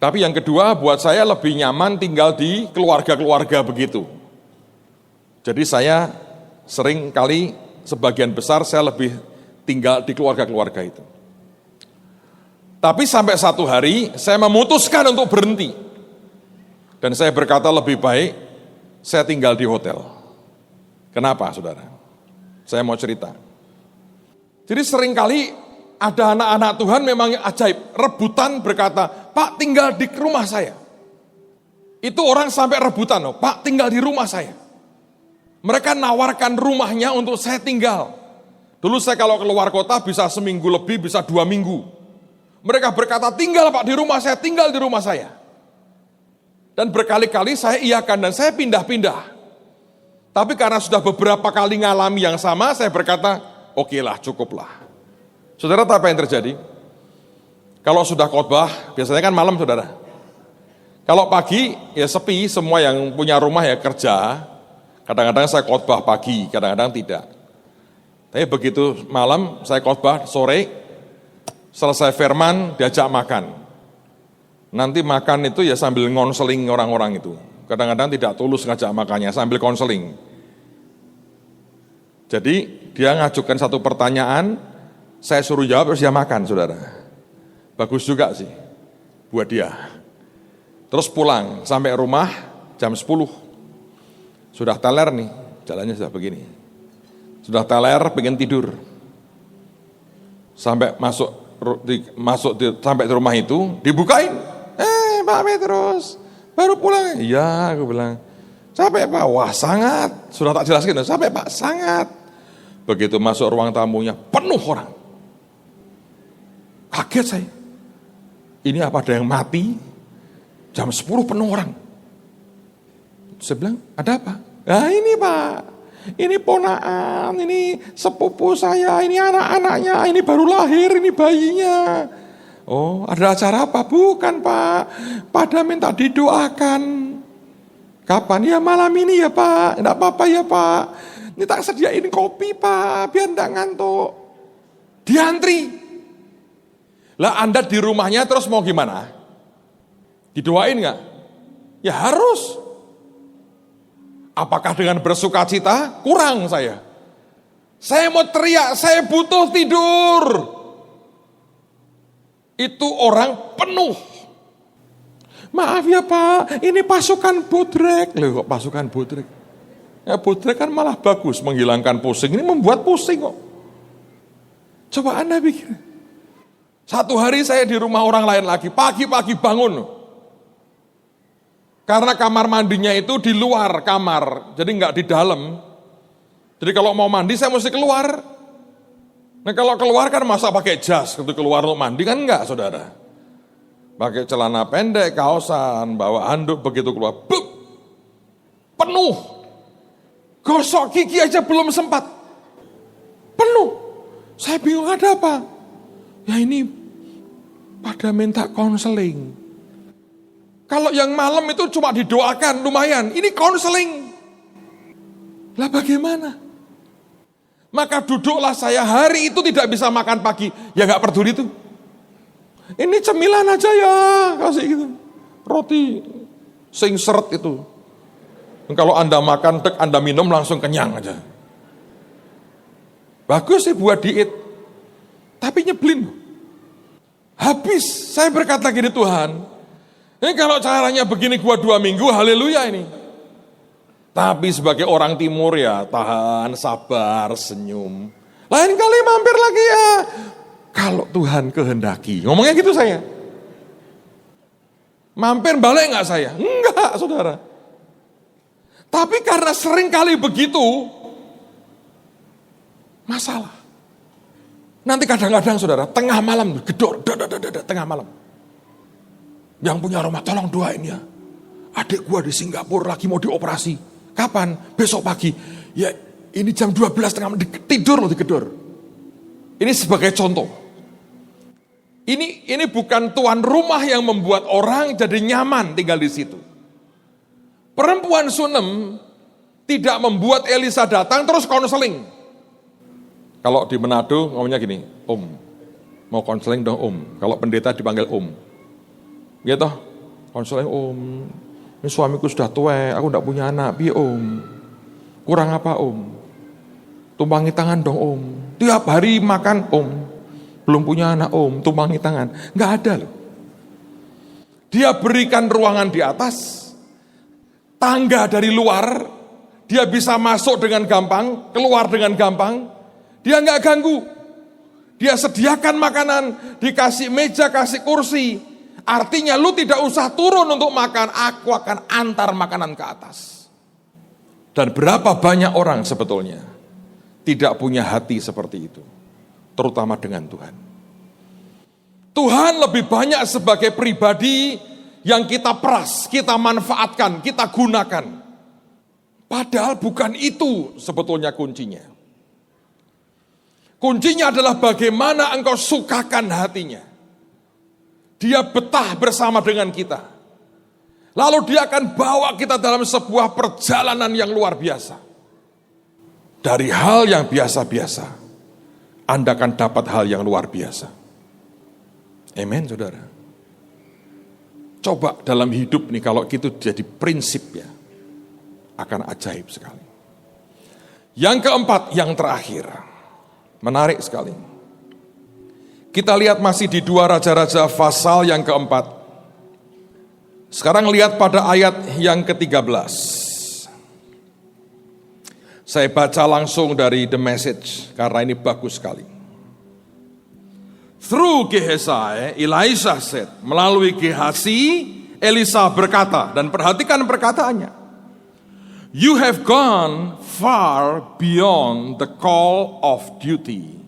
Tapi yang kedua, buat saya lebih nyaman tinggal di keluarga-keluarga begitu. Jadi saya seringkali, sebagian besar saya lebih tinggal di keluarga-keluarga itu. Tapi sampai satu hari, saya memutuskan untuk berhenti. Dan saya berkata lebih baik, saya tinggal di hotel. Kenapa, saudara? Saya mau cerita. Jadi seringkali ada anak-anak Tuhan memang ajaib. Rebutan berkata, Pak tinggal di rumah saya. Itu orang sampai rebutan, Pak tinggal di rumah saya. Mereka nawarkan rumahnya untuk saya tinggal. Dulu saya kalau keluar kota bisa seminggu lebih, bisa 2 minggu. Mereka berkata, tinggal Pak di rumah saya, tinggal di rumah saya. Dan berkali-kali saya iakan dan saya pindah-pindah. Tapi karena sudah beberapa kali ngalami yang sama, saya berkata, oke lah, cukuplah. Saudara tahu apa yang terjadi? Kalau sudah khotbah, biasanya kan malam, saudara. Kalau pagi, ya sepi, semua yang punya rumah ya kerja. Kadang-kadang saya khotbah pagi, kadang-kadang tidak. Tapi begitu malam, saya khotbah sore, selesai firman, diajak makan. Nanti makan itu ya sambil ngonseling orang-orang itu. Kadang-kadang tidak tulus ngajak makannya, sambil konseling. Jadi dia ngajukan satu pertanyaan, saya suruh jawab terus dia makan, saudara. Bagus juga sih buat dia. Terus pulang, sampai rumah jam 10. Sudah teler nih, jalannya sudah begini. Sudah teler, pengen tidur. Sampai sampai di rumah itu, dibukain. Pak Petrus, baru pulang. Iya, aku bilang. Sampai Pak, wah sangat. Sudah tak jelaskan, sampai Pak, sangat. Begitu masuk ruang tamunya, penuh orang. Kaget saya. Ini apa ada yang mati? Jam 10 penuh orang. Saya bilang, ada apa? Nah ini Pak, ini ponaan, ini sepupu saya, ini anak-anaknya, ini baru lahir, ini bayinya. Oh, ada acara apa? Bukan, Pak. Pada minta didoakan. Kapan? Ya malam ini ya, Pak. Enggak apa-apa ya, Pak. Ini tak sediain kopi, Pak, biar enggak ngantuk. Diantri. Lah Anda di rumahnya terus mau gimana? Didoain enggak? Ya harus. Apakah dengan bersuka cita? Kurang saya. Saya mau teriak, saya butuh tidur. Itu orang penuh. Maaf ya Pak, ini pasukan bodrek. Loh kok pasukan bodrek? Ya bodrek kan malah bagus, menghilangkan pusing. Ini membuat pusing kok. Coba Anda pikir. Satu hari saya di rumah orang lain lagi, pagi-pagi bangun. Karena kamar mandinya itu di luar kamar, jadi nggak di dalam. Jadi kalau mau mandi saya mesti keluar. Nah kalau keluar kan masa pakai jas, untuk keluar untuk mandi kan enggak saudara. Pakai celana pendek, kaosan, bawa handuk, begitu keluar, buk, penuh. Gosok gigi aja belum sempat. Penuh. Saya bingung ada apa. Ya ini pada minta konseling. Kalau yang malam itu cuma didoakan, lumayan. Ini konseling. Lah bagaimana? Maka duduklah saya hari itu tidak bisa makan pagi. Ya gak peduli itu. Ini cemilan aja ya, kasih gitu. Roti sing seret itu. Kalau Anda makan, Anda minum langsung kenyang aja. Bagus sih buat diet. Tapi nyebelin. Habis, saya berkata gini Tuhan, ini kalau caranya begini gua 2 minggu, haleluya ini. Tapi sebagai orang timur ya, tahan, sabar, senyum. Lain kali mampir lagi ya. Kalau Tuhan kehendaki, ngomongnya gitu saya. Mampir balik enggak saya? Enggak, saudara. Tapi karena sering kali begitu, masalah. Nanti kadang-kadang saudara, tengah malam, gedor, tengah malam. Yang punya rumah, tolong doain ya. Adik gua di Singapura lagi mau dioperasi. Kapan? Besok pagi. Ya ini jam 12 tengah malam, tidur loh digedor. Ini sebagai contoh. Ini bukan tuan rumah yang membuat orang jadi nyaman tinggal di situ. Perempuan Sunem tidak membuat Elisa datang terus konseling. Kalau di Manado ngomongnya gini, Om, mau konseling dong Om. Kalau pendeta dipanggil Om. Gitu, konseling Om. Ini suamiku sudah tua, aku enggak punya anak, piye Om? Kurang apa Om? Tumpangi tangan dong Om. Tiap hari makan Om. Belum punya anak Om, tumpangi tangan. Enggak ada loh. Dia berikan ruangan di atas, tangga dari luar, dia bisa masuk dengan gampang, keluar dengan gampang, dia enggak ganggu. Dia sediakan makanan, dikasih meja, kasih kursi. Artinya lu tidak usah turun untuk makan, aku akan antar makanan ke atas. Dan berapa banyak orang sebetulnya tidak punya hati seperti itu, terutama dengan Tuhan. Tuhan lebih banyak sebagai pribadi yang kita peras, kita manfaatkan, kita gunakan. Padahal bukan itu sebetulnya kuncinya. Kuncinya adalah bagaimana engkau sukakan hatinya. Dia betah bersama dengan kita. Lalu dia akan bawa kita dalam sebuah perjalanan yang luar biasa. Dari hal yang biasa-biasa, Anda akan dapat hal yang luar biasa. Amen, saudara. Coba dalam hidup nih, kalau gitu jadi prinsip ya, akan ajaib sekali. Yang keempat, yang terakhir, menarik sekali. Kita lihat masih di 2 Raja-Raja pasal yang keempat. Sekarang lihat pada ayat yang ke-13. Saya baca langsung dari The Message, karena ini bagus sekali. Through Gehazi, Elisha said, melalui Gehazi, Elisa berkata, dan perhatikan perkataannya. You have gone far beyond the call of duty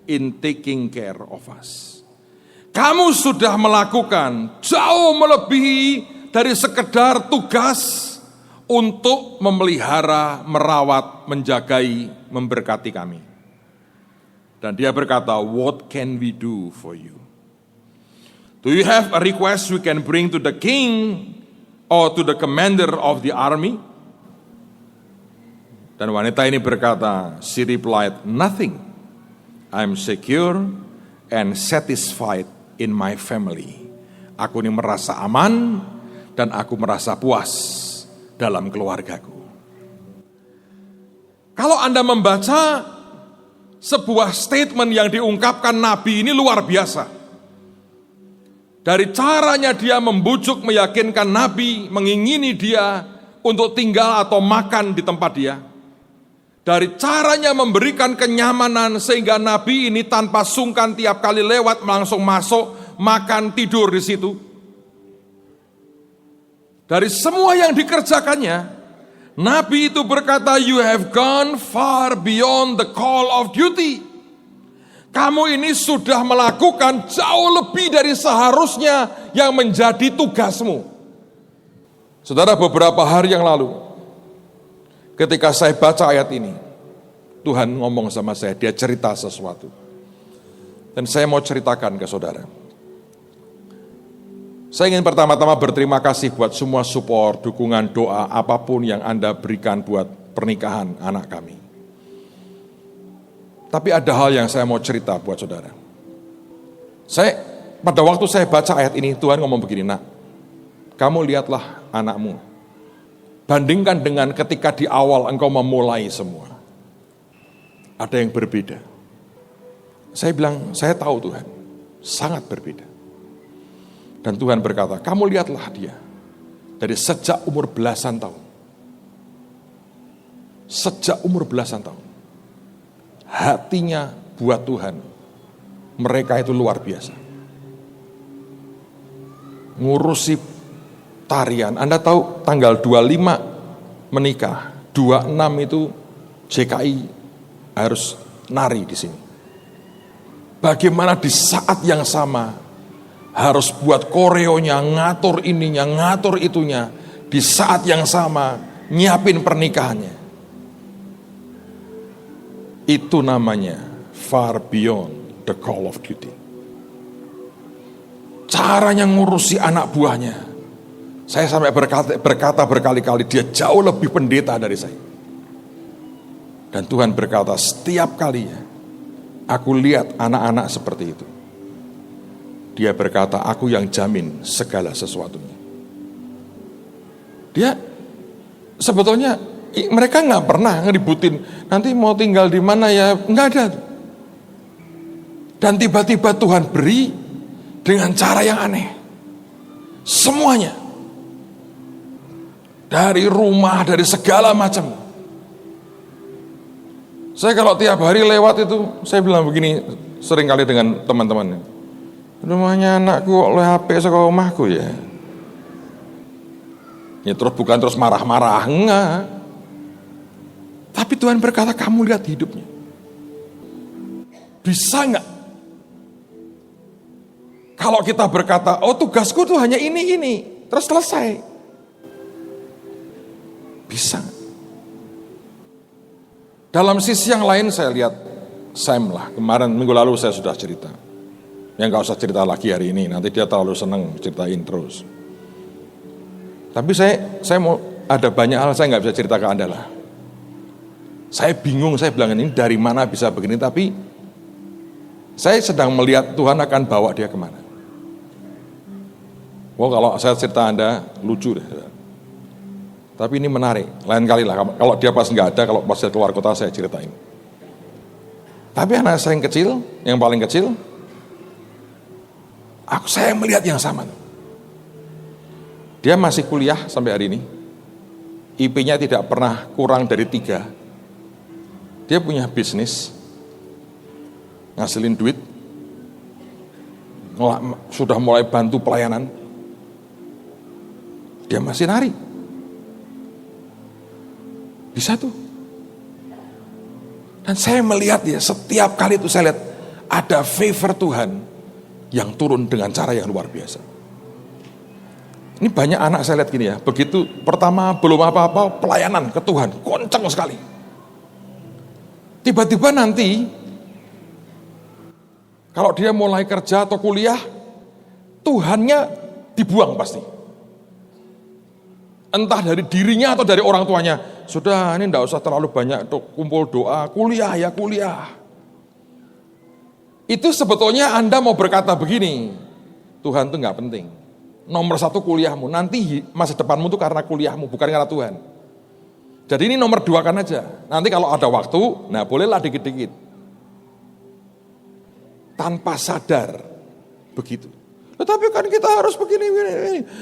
in taking care of us. Kamu sudah melakukan jauh melebihi dari sekedar tugas untuk memelihara, merawat, menjagai, memberkati kami. Dan dia berkata, what can we do for you? Do you have a request we can bring to the king or to the commander of the army? Dan wanita ini berkata, she replied, nothing. I'm secure and satisfied in my family. Aku ini merasa aman dan aku merasa puas dalam keluargaku. Kalau Anda membaca sebuah statement yang diungkapkan Nabi ini luar biasa. Dari caranya dia membujuk, meyakinkan Nabi, mengingini dia untuk tinggal atau makan di tempat dia. Dari caranya memberikan kenyamanan sehingga Nabi ini tanpa sungkan tiap kali lewat langsung masuk, makan, tidur di situ. Dari semua yang dikerjakannya, Nabi itu berkata, you have gone far beyond the call of duty. Kamu ini sudah melakukan jauh lebih dari seharusnya yang menjadi tugasmu. Saudara, beberapa hari yang lalu, ketika saya baca ayat ini, Tuhan ngomong sama saya, dia cerita sesuatu. Dan saya mau ceritakan ke saudara. Saya ingin pertama-tama berterima kasih buat semua support, dukungan, doa, apapun yang Anda berikan buat pernikahan anak kami. Tapi ada hal yang saya mau cerita buat saudara. Pada waktu saya baca ayat ini, Tuhan ngomong begini, nak, kamu lihatlah anakmu. Bandingkan dengan ketika di awal engkau memulai semua. Ada yang berbeda. Saya bilang, saya tahu Tuhan, sangat berbeda. Dan Tuhan berkata, kamu lihatlah dia. Dari sejak umur belasan tahun. Sejak umur belasan tahun. Hatinya buat Tuhan, mereka itu luar biasa. Ngurusi tarian, Anda tahu tanggal 25 menikah, 26 itu JKI harus nari di sini. Bagaimana di saat yang sama harus buat koreonya, ngatur ininya, ngatur itunya, di saat yang sama nyiapin pernikahannya. Itu namanya far beyond the call of duty. Caranya ngurusi anak buahnya. Saya sampai berkata berkali-kali, dia jauh lebih pendeta dari saya. Dan Tuhan berkata, setiap kalinya aku lihat anak-anak seperti itu. Dia berkata, aku yang jamin segala sesuatunya. Dia sebetulnya mereka nggak pernah ngeributin, nanti mau tinggal di mana ya, nggak ada. Dan tiba-tiba Tuhan beri dengan cara yang aneh. Semuanya. Dari rumah, dari segala macam. Saya kalau tiap hari lewat itu, saya bilang begini, sering kali dengan teman-teman. Rumahnya anakku oleh HP sekolah rumahku ya. Ya terus bukan terus marah-marah, enggak. Tapi Tuhan berkata, kamu lihat hidupnya. Bisa enggak? Kalau kita berkata, oh tugasku tuh hanya ini, terus selesai. Bisa. Dalam sisi yang lain saya lihat Sam lah. Kemarin minggu lalu saya sudah cerita. Yang gak usah cerita lagi hari ini. Nanti dia terlalu senang ceritain terus. Tapi saya mau, ada banyak hal saya gak bisa cerita ke Anda lah. Saya bingung, saya bilang ini dari mana bisa begini. Tapi saya sedang melihat Tuhan akan bawa dia kemana. Oh kalau saya cerita Anda lucu deh. Tapi ini menarik, lain kali lah. Kalau dia pas nggak ada, kalau pas dia keluar kota saya ceritain. Tapi anak saya yang kecil, yang paling kecil, saya melihat yang sama. Dia masih kuliah sampai hari ini. IP-nya tidak pernah kurang dari 3. Dia punya bisnis, ngasilin duit, sudah mulai bantu pelayanan. Dia masih nari. Bisa tuh. Dan saya melihat ya, setiap kali itu saya lihat ada favor Tuhan yang turun dengan cara yang luar biasa. Ini banyak anak saya lihat gini ya, begitu pertama belum apa-apa pelayanan ke Tuhan, kencang sekali. Tiba-tiba nanti kalau dia mulai kerja atau kuliah, Tuhannya dibuang pasti. Entah dari dirinya atau dari orang tuanya. Sudah, ini enggak usah terlalu banyak kumpul doa, kuliah ya kuliah. Itu sebetulnya Anda mau berkata begini, Tuhan itu enggak penting. Nomor satu kuliahmu, nanti masa depanmu itu karena kuliahmu, bukan karena Tuhan. Jadi ini nomor dua kan aja. Nanti kalau ada waktu, nah bolehlah dikit-dikit. Tanpa sadar, begitu. Tetapi kan kita harus begini.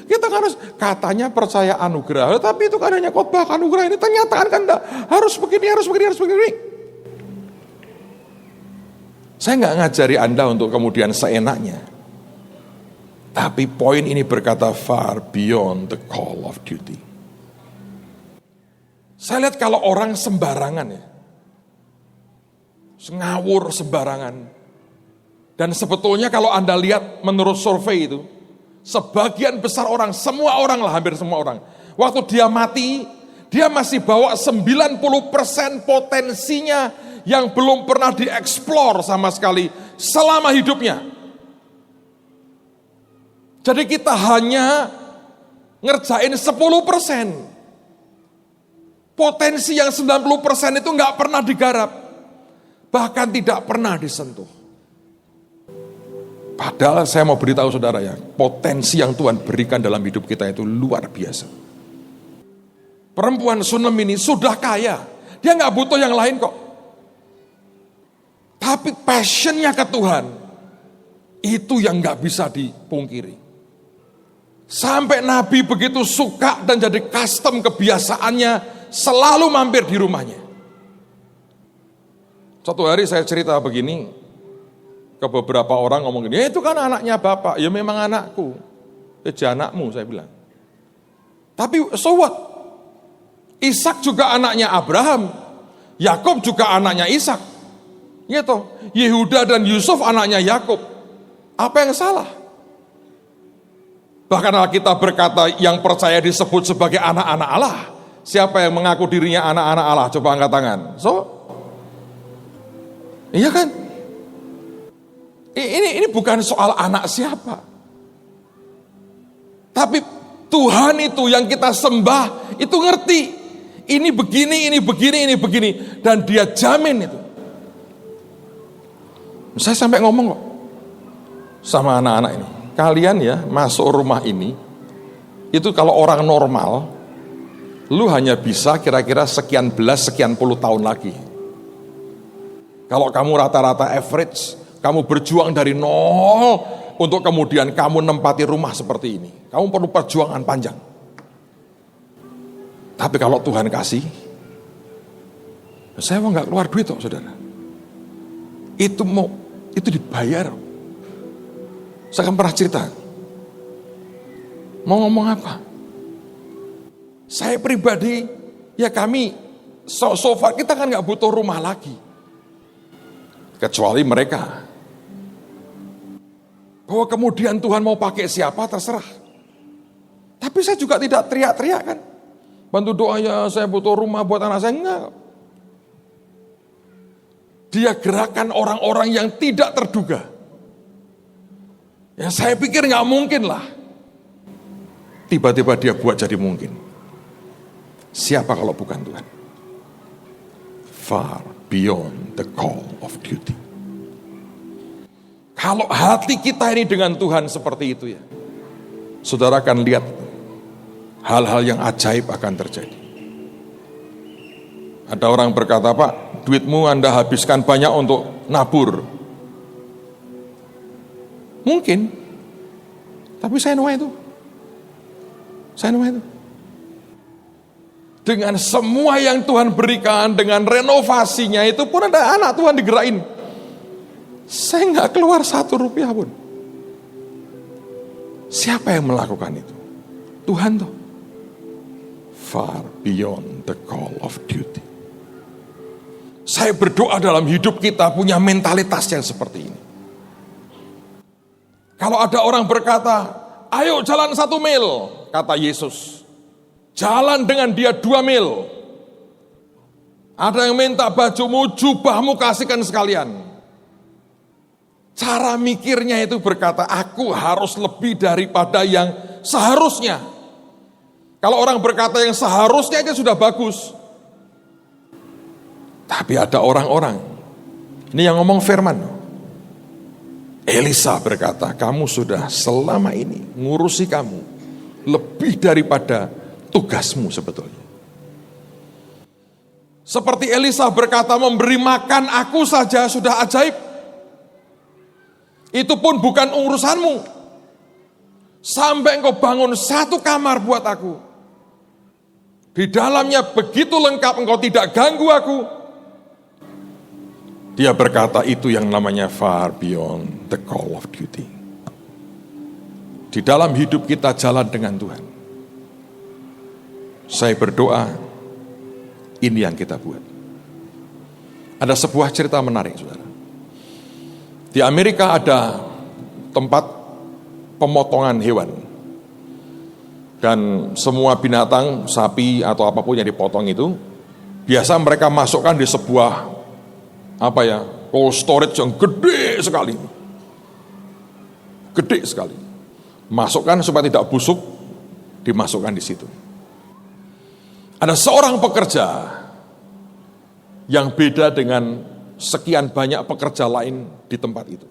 Kita kan harus, katanya percaya anugerah. Tetapi itu kan hanya khotbah anugerah ini. Ternyata kan enggak, harus begini. Saya enggak ngajari Anda untuk kemudian seenaknya. Tapi poin ini berkata far beyond the call of duty. Saya lihat kalau orang sembarangan ya. Ngawur sembarangan. Dan sebetulnya kalau Anda lihat menurut survei itu, sebagian besar orang, semua orang lah, hampir semua orang. Waktu dia mati, dia masih bawa 90% potensinya yang belum pernah dieksplor sama sekali selama hidupnya. Jadi kita hanya ngerjain 10%. Potensi yang 90% itu nggak pernah digarap. Bahkan tidak pernah disentuh. Padahal saya mau beritahu saudara ya, potensi yang Tuhan berikan dalam hidup kita itu luar biasa. Perempuan Sunem ini sudah kaya, dia nggak butuh yang lain kok. Tapi passionnya ke Tuhan, itu yang nggak bisa dipungkiri. Sampai Nabi begitu suka dan jadi custom kebiasaannya, selalu mampir di rumahnya. Suatu hari saya cerita begini, ke beberapa orang ngomong gini, itu kan anaknya bapak, ya memang anakku, anakmu saya bilang. Tapi so what? Ishak juga anaknya Abraham, Yakub juga anaknya Ishak, gitu. Yehuda dan Yusuf anaknya Yakub. Apa yang salah? Bahkan Alkitab berkata yang percaya disebut sebagai anak-anak Allah. Siapa yang mengaku dirinya anak-anak Allah? Coba angkat tangan. Iya kan? Ini bukan soal anak siapa. Tapi Tuhan itu yang kita sembah, itu ngerti. Ini begini. Dan dia jamin itu. Saya sampai ngomong kok sama anak-anak ini. Kalian ya masuk rumah ini, itu kalau orang normal, lu hanya bisa kira-kira sekian puluh tahun lagi. Kalau kamu rata-rata average, kamu berjuang dari nol untuk kemudian kamu nempati rumah seperti ini. Kamu perlu perjuangan panjang. Tapi kalau Tuhan kasih, saya mau nggak keluar duit kok saudara. Itu dibayar. Saya kan pernah cerita. Mau ngomong apa? Saya pribadi, ya kami so far kita kan nggak butuh rumah lagi. Kecuali mereka. Bahwa kemudian Tuhan mau pakai siapa terserah. Tapi saya juga tidak teriak-teriak kan. Bantu doa ya saya butuh rumah buat anak saya. Enggak. Dia gerakan orang-orang yang tidak terduga. Yang saya pikir nggak mungkin lah. Tiba-tiba dia buat jadi mungkin. Siapa kalau bukan Tuhan? Far beyond the call of duty. Kalau hati kita ini dengan Tuhan seperti itu ya, saudara akan lihat hal-hal yang ajaib akan terjadi. Ada orang berkata, Pak, duitmu Anda habiskan banyak untuk nabur. Mungkin, tapi saya nuai itu. Dengan semua yang Tuhan berikan, dengan renovasinya itu pun ada anak Tuhan digerakin. Saya nggak keluar 1 rupiah pun. Siapa yang melakukan itu? Tuhan tuh. Far beyond the call of duty. Saya berdoa dalam hidup kita punya mentalitas yang seperti ini. Kalau ada orang berkata, ayo jalan 1 mil, kata Yesus. Jalan dengan dia 2 mil. Ada yang minta bajumu, jubahmu kasihkan sekalian. Cara mikirnya itu berkata, aku harus lebih daripada yang seharusnya. Kalau orang berkata yang seharusnya itu sudah bagus. Tapi ada orang-orang, ini yang ngomong firman. Elisa berkata, kamu sudah selama ini ngurusi kamu lebih daripada tugasmu sebetulnya. Seperti Elisa berkata, memberi makan aku saja sudah ajaib. Itu pun bukan urusanmu. Sampai engkau bangun satu kamar buat aku. Di dalamnya begitu lengkap, engkau tidak ganggu aku. Dia berkata itu yang namanya far beyond the call of duty. Di dalam hidup kita jalan dengan Tuhan. Saya berdoa, ini yang kita buat. Ada sebuah cerita menarik, saudara. Di Amerika ada tempat pemotongan hewan. Dan semua binatang, sapi atau apapun yang dipotong itu, biasa mereka masukkan di sebuah cold storage yang gede sekali. Gede sekali. Masukkan supaya tidak busuk, dimasukkan di situ. Ada seorang pekerja yang beda dengan sekian banyak pekerja lain di tempat itu.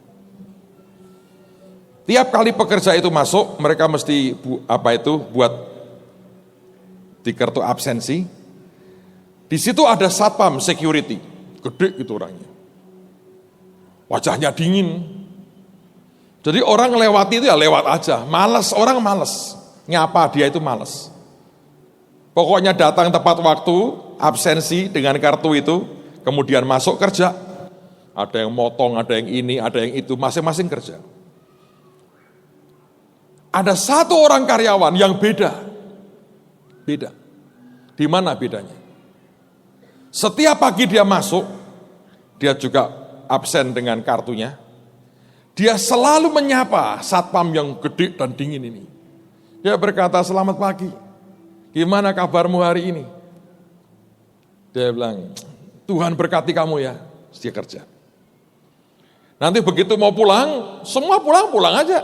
Tiap kali pekerja itu masuk, mereka mesti buat di kartu absensi. Di situ ada satpam security, gede gitu orangnya. Wajahnya dingin. Jadi orang lewati itu ya lewat aja, orang malas. Nyapa dia itu malas. Pokoknya datang tepat waktu, absensi dengan kartu itu, kemudian masuk kerja. Ada yang motong, ada yang ini, ada yang itu, masing-masing kerja. Ada satu orang karyawan yang beda. Beda. Di mana bedanya? Setiap pagi dia masuk, dia juga absen dengan kartunya. Dia selalu menyapa satpam yang gede dan dingin ini. Dia berkata, selamat pagi. Gimana kabarmu hari ini? Dia bilang, Tuhan berkati kamu ya. Dia kerja. Nanti begitu mau pulang, semua pulang aja.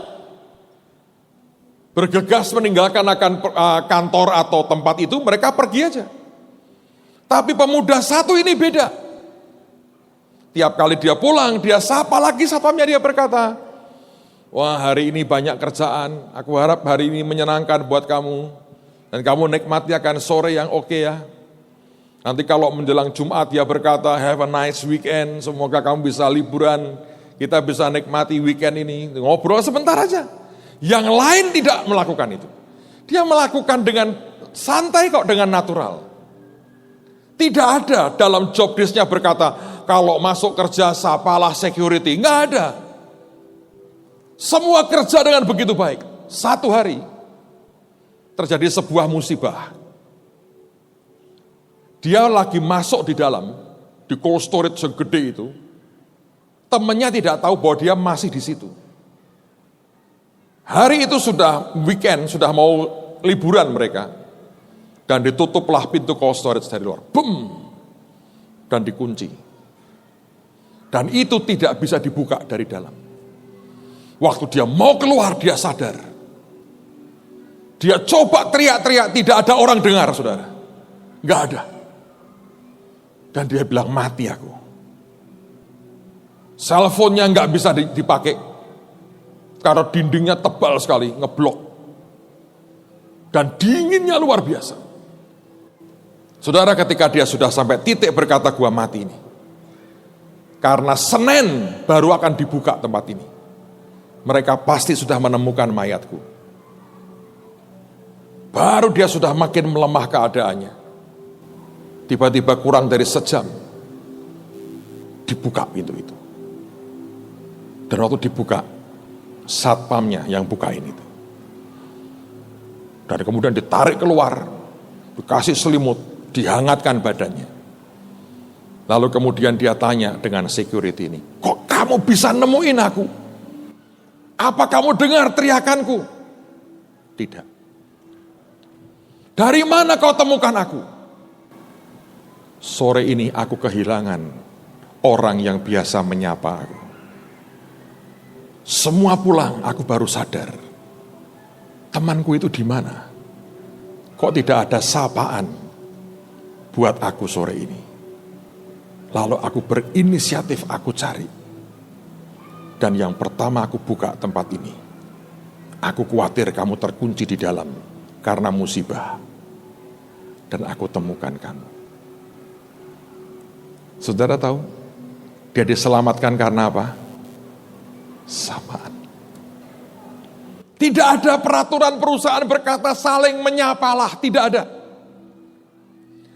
Bergegas meninggalkan akan kantor atau tempat itu, mereka pergi aja. Tapi pemuda satu ini beda. Tiap kali dia pulang, dia sapa lagi satpamnya, dia berkata, wah hari ini banyak kerjaan, aku harap hari ini menyenangkan buat kamu. Dan kamu nikmati akan sore yang oke ya. Nanti kalau menjelang Jumat dia berkata, have a nice weekend, semoga kamu bisa liburan, kita bisa nikmati weekend ini. Ngobrol sebentar aja. Yang lain tidak melakukan itu. Dia melakukan dengan santai kok, dengan natural. Tidak ada dalam job desk-nya berkata, kalau masuk kerja sapalah security. Enggak ada. Semua kerja dengan begitu baik. Satu hari terjadi sebuah musibah. Dia lagi masuk di dalam, di cold storage yang gede itu. Temannya tidak tahu bahwa dia masih di situ. Hari itu sudah weekend, sudah mau liburan mereka. Dan ditutuplah pintu cold storage dari luar. Bum! Dan dikunci. Dan itu tidak bisa dibuka dari dalam. Waktu dia mau keluar, dia sadar. Dia coba teriak-teriak, tidak ada orang dengar, saudara. Enggak ada. Dan dia bilang, mati aku. Cellphone-nya enggak bisa dipakai. Karena dindingnya tebal sekali, ngeblok. Dan dinginnya luar biasa. Saudara, ketika dia sudah sampai titik berkata, gua mati ini. Karena Senin baru akan dibuka tempat ini. Mereka pasti sudah menemukan mayatku. Baru dia sudah makin melemah keadaannya. Tiba-tiba kurang dari sejam, dibuka pintu itu. Dan waktu dibuka, satpamnya yang bukain itu. Dan kemudian ditarik keluar, dikasih selimut, dihangatkan badannya. Lalu kemudian dia tanya dengan security ini, kok kamu bisa nemuin aku? Apa kamu dengar teriakanku? Tidak. Dari mana kau temukan aku? Sore ini aku kehilangan orang yang biasa menyapa aku. Semua pulang, aku baru sadar. Temanku itu di mana? Kok tidak ada sapaan buat aku sore ini? Lalu aku berinisiatif, aku cari. Dan yang pertama aku buka tempat ini. Aku khawatir kamu terkunci di dalam karena musibah. Dan aku temukan kamu. Saudara tahu, dia diselamatkan karena apa? Sapaan. Tidak ada peraturan perusahaan berkata saling menyapalah, tidak ada.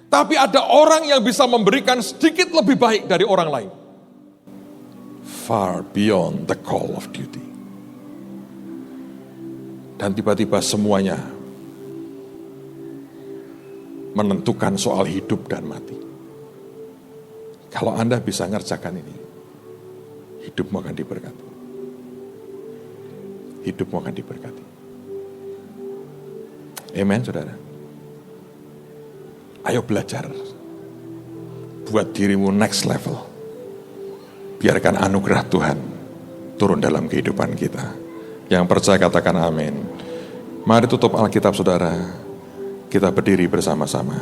Tapi ada orang yang bisa memberikan sedikit lebih baik dari orang lain. Far beyond the call of duty. Dan tiba-tiba semuanya menentukan soal hidup dan mati. Kalau Anda bisa ngerjakan ini, hidupmu akan diberkati. Hidupmu akan diberkati. Amen, saudara. Ayo belajar. Buat dirimu next level. Biarkan anugerah Tuhan turun dalam kehidupan kita. Yang percaya katakan amin. Mari tutup Alkitab saudara. Kita berdiri bersama-sama.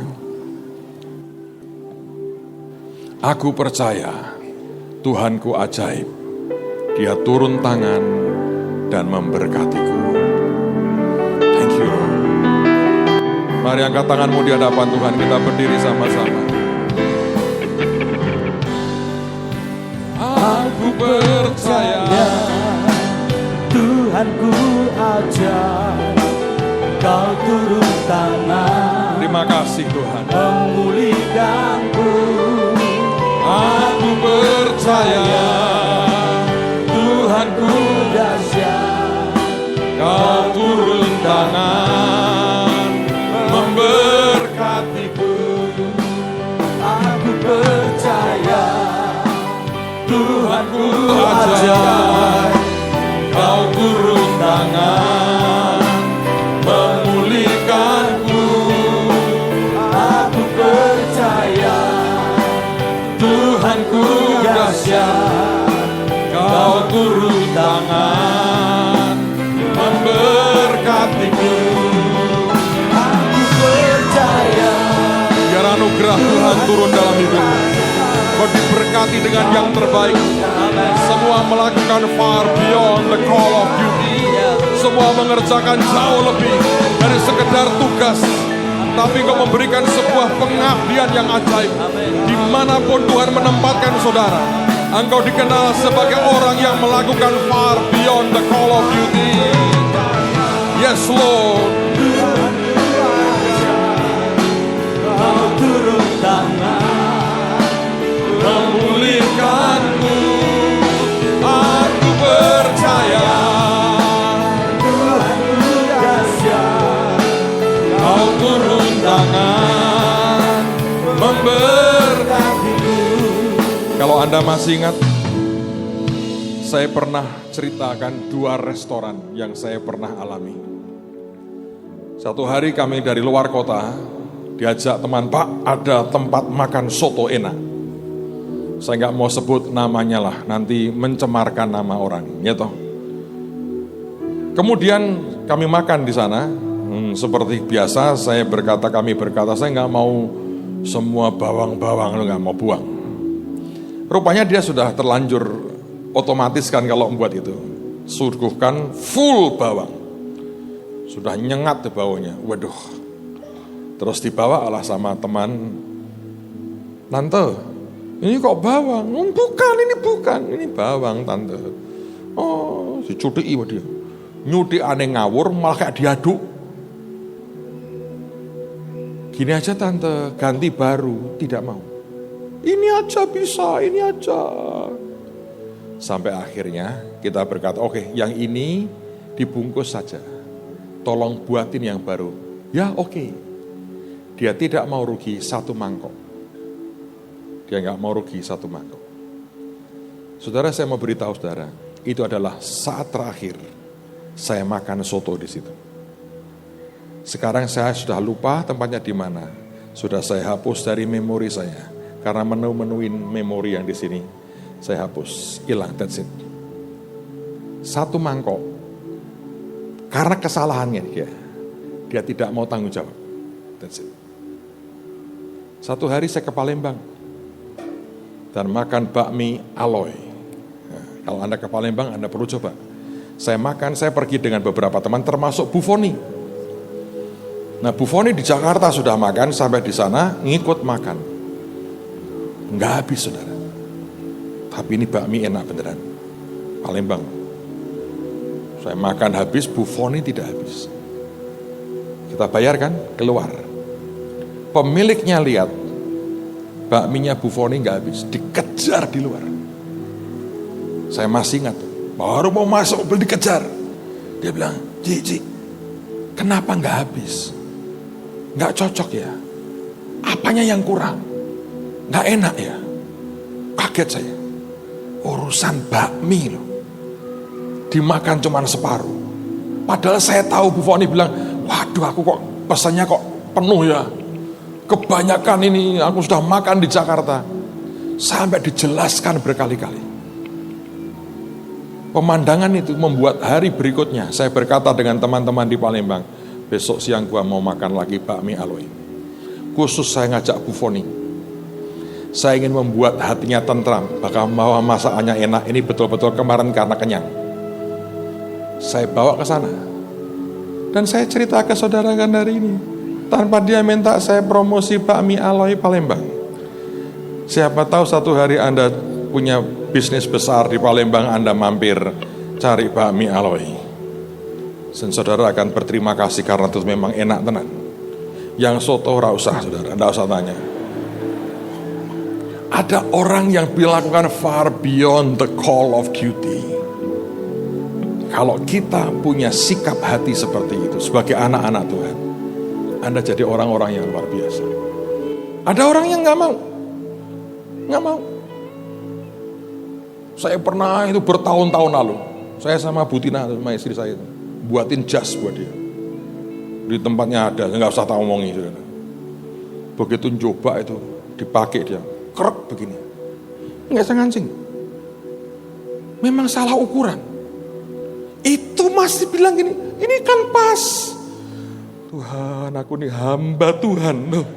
Aku percaya Tuhanku ajaib. Dia turun tangan dan memberkatiku. Thank you. Mari angkat tanganmu di hadapan Tuhan, kita berdiri sama-sama. Aku percaya Tuhanku ajaib, Kau turun tangan. Terima kasih Tuhan. Memulihkanku. Aku percaya Tuhanku dahsyat, Kau turun tangan memberkatiku. Aku percaya Tuhanku ajaib, Kau turun tangan memulihkanku. Aku percaya Tuhanku dahsyat, Kau turun tangan memberkatiku. Aku percaya Biar anugerah Tuhan turun dalam hidupmu. Kau diberkati dengan yang terbaik. Semua melakukan far beyond the call of duty. Semua mengerjakan jauh lebih dari sekedar tugas. Tapi kau memberikan sebuah pengabdian yang ajaib. Dimanapun Tuhan menempatkan saudara, engkau dikenal sebagai orang yang melakukan far beyond the call of duty. Yes Lord. Kau turun tangan Memulihkanku. Aku percaya Tuhanku dahsyat, Kau turun tangan memberkatiku. Kalau Anda masih ingat, saya pernah ceritakan 2 restoran yang saya pernah alami. Satu hari kami dari luar kota diajak teman, Pak, ada tempat makan soto enak. Saya nggak mau sebut namanya lah, nanti mencemarkan nama orang, ya toh. Kemudian kami makan di sana, seperti biasa kami berkata, saya nggak mau semua bawang-bawang, nggak mau buang. Rupanya dia sudah terlanjur otomatis kan kalau membuat itu, suguhkan full bawang, sudah nyengat tuh baunya, waduh. Terus dibawa lah sama teman, Tante, ini kok bawang? Bukan, ini bawang Tante. Oh, si cuti dia. Nyuti aneh ngawur, malah kayak diaduk. Gini aja Tante, ganti baru, tidak mau. Ini aja bisa, ini aja. Sampai akhirnya kita berkata, oke, yang ini dibungkus saja. Tolong buatin yang baru. Ya oke. Dia tidak mau rugi 1 mangkok. Dia nggak mau rugi 1 mangkok. Saudara, saya mau beritahu saudara, itu adalah saat terakhir saya makan soto di situ. Sekarang saya sudah lupa tempatnya di mana. Sudah saya hapus dari memori saya, karena menu-menuin memori yang di sini saya hapus, hilang, that's it. 1 mangkok. Karena kesalahannya dia tidak mau tanggung jawab. That's it. Satu hari saya ke Palembang dan makan bakmi Aloy. Nah, kalau Anda ke Palembang, Anda perlu coba. Saya makan, saya pergi dengan beberapa teman, termasuk Bu Foni. Nah, Bu Foni di Jakarta sudah makan, sampai di sana ngikut makan. Nggak habis, saudara. Tapi ini bakmi enak beneran. Palembang. Saya makan habis, Bu Foni tidak habis. Kita bayar kan, keluar. Pemiliknya lihat, bakminya Bu Foni nggak habis, dikejar di luar. Saya masih ingat, baru mau masuk beli dikejar. Dia bilang, Ji, kenapa nggak habis? Nggak cocok ya? Apanya yang kurang? Nggak enak ya? Kaget saya. Urusan bakmi loh, dimakan cuma separuh. Padahal saya tahu Bu Foni bilang, waduh aku kok pesannya kok penuh ya. Kebanyakan ini aku sudah makan di Jakarta. Sampai dijelaskan berkali-kali. Pemandangan itu membuat hari berikutnya saya berkata dengan teman-teman di Palembang, besok siang gua mau makan lagi bakmi Aloy. Khusus saya ngajak Bu Foni. Saya ingin membuat hatinya tentram, bahkan bahwa masakannya enak, ini betul-betul kemarin karena kenyang. Saya bawa ke sana. Dan saya cerita ke saudara kan hari ini. Tanpa dia minta saya promosi bakmi Aloy Palembang. Siapa tahu satu hari Anda punya bisnis besar di Palembang, Anda mampir cari bakmi Aloy. Dan saudara akan berterima kasih karena itu memang enak tenan. Yang soto ora usah saudara, Anda usah tanya. Ada orang yang dilakukan far beyond the call of duty. Kalau kita punya sikap hati seperti itu sebagai anak-anak Tuhan, Anda jadi orang-orang yang luar biasa. Ada orang yang nggak mau. Saya pernah itu bertahun-tahun lalu, saya sama Bu Tina, sama istri saya, buatin jas buat dia. Di tempatnya ada, nggak usah tak omongi. Begitu coba itu dipakai dia. Kerek begini, nggak sengancing. Memang salah ukuran. Itu masih bilang gini, ini kan pas. Tuhan, aku nih hamba Tuhan. Loh.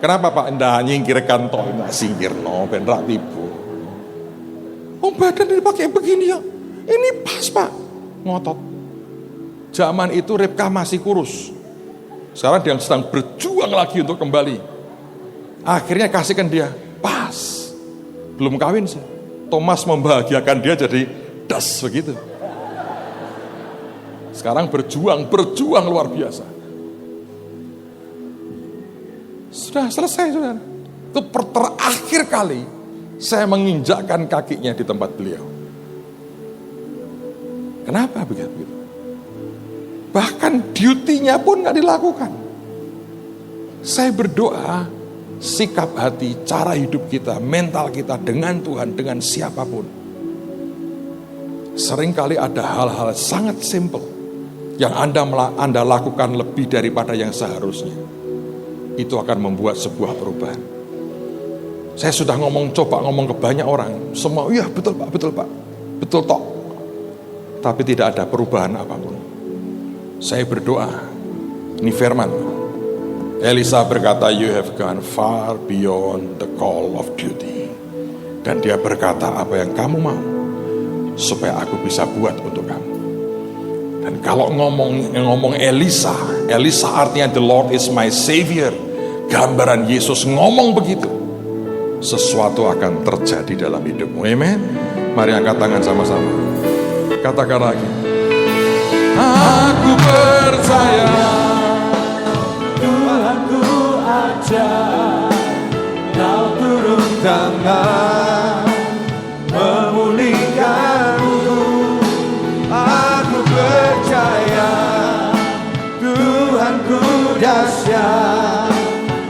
Kenapa Pak? Ndak nyingkirkan toh, ndak singkir no, ben rak tipu. Oh badan dipakai begini ya, ini pas Pak. Ngotot. Zaman itu Ribka masih kurus. Sekarang dia sedang berjuang lagi untuk kembali. Akhirnya kasihkan dia. Pas, belum kawin sih. Thomas membahagiakan dia jadi das begitu. Sekarang berjuang luar biasa. Sudah selesai saudara. Itu terakhir kali saya menginjakkan kakinya di tempat beliau. Kenapa begitu? Bahkan duty-nya pun nggak dilakukan. Saya berdoa. Sikap hati, cara hidup kita, mental kita dengan Tuhan, dengan siapapun. Seringkali ada hal-hal sangat simpel yang Anda lakukan lebih daripada yang seharusnya. Itu akan membuat sebuah perubahan. Saya sudah coba ngomong ke banyak orang. Semua, iya betul Pak, betul tok. Tapi tidak ada perubahan apapun. Saya berdoa, ini firman. Elisa berkata, you have gone far beyond the call of duty. Dan dia berkata, apa yang kamu mau, supaya aku bisa buat untuk kamu. Dan kalau ngomong Elisa artinya the Lord is my Savior. Gambaran Yesus ngomong begitu. Sesuatu akan terjadi dalam hidupmu. Amen. Mari angkat tangan sama-sama. Katakan lagi. Aku percaya. Kau turun tangan memulihkanku. Aku percaya Tuhanku dahsyat.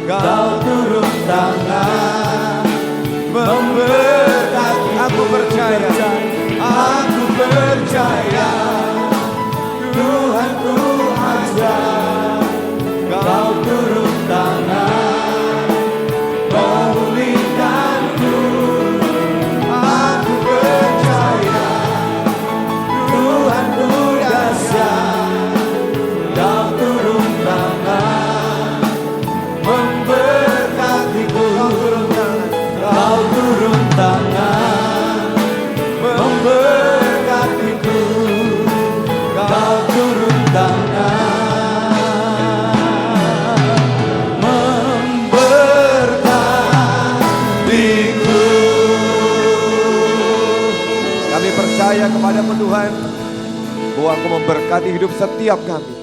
Kau turun tangan memberkati. Aku percaya Tuhanku ajaib. Kau turun tangan memulihkanku. Aku percaya kepadamu Tuhan, bahwa Engkau memberkati hidup setiap kami.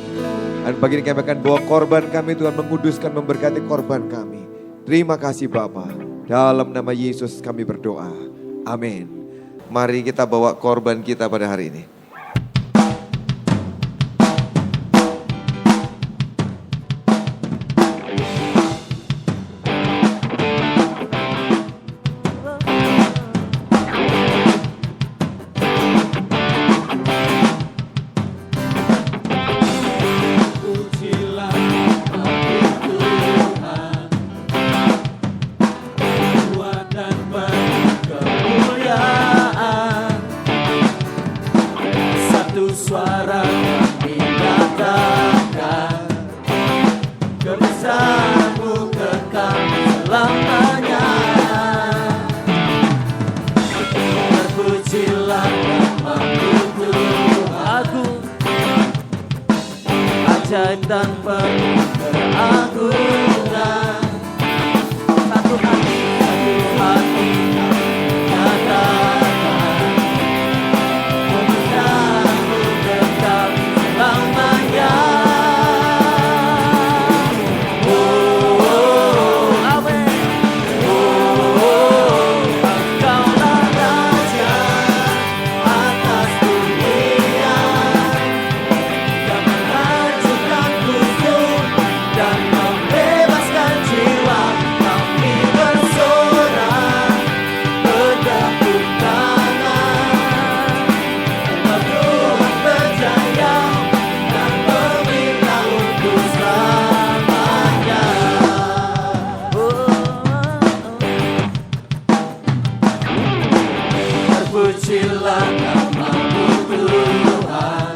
Dan pagi ini kami akan bawa korban kami, Tuhan menguduskan, memberkati korban kami. Terima kasih Bapa. Dalam nama Yesus kami berdoa. Amin. Mari kita bawa korban kita pada hari ini. Dan penuh keagungan, satu hati nyatakan kebesaranmu tetap selamanya. Amin. Engkaulah Raja atas dunia, yang menghancurkan kufur dan membebaskan jiwa. Kami bersorak bertepuk tangan, sebab Tuhan berjaya dan meminta untuk selamanya. Terpujilah namamu Tuhan,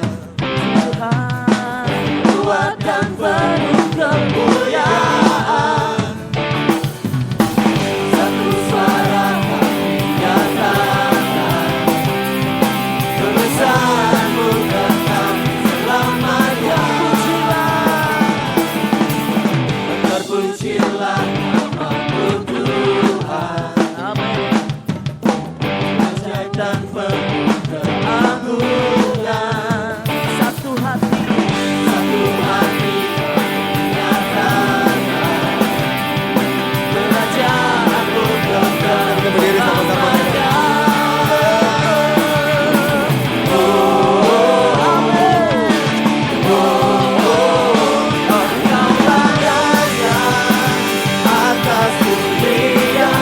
kuat dan penuh kemuliaan. Satu suara kami nyatakan, kebesaranmu tetap selamanya. Terpujilah namamu Tuhan, ajaib dan penuh keagungan. Satu hati nyatakan, kerajaanmu tetap Kita berdiri sama-sama. Engkaulah Raja atas dunia,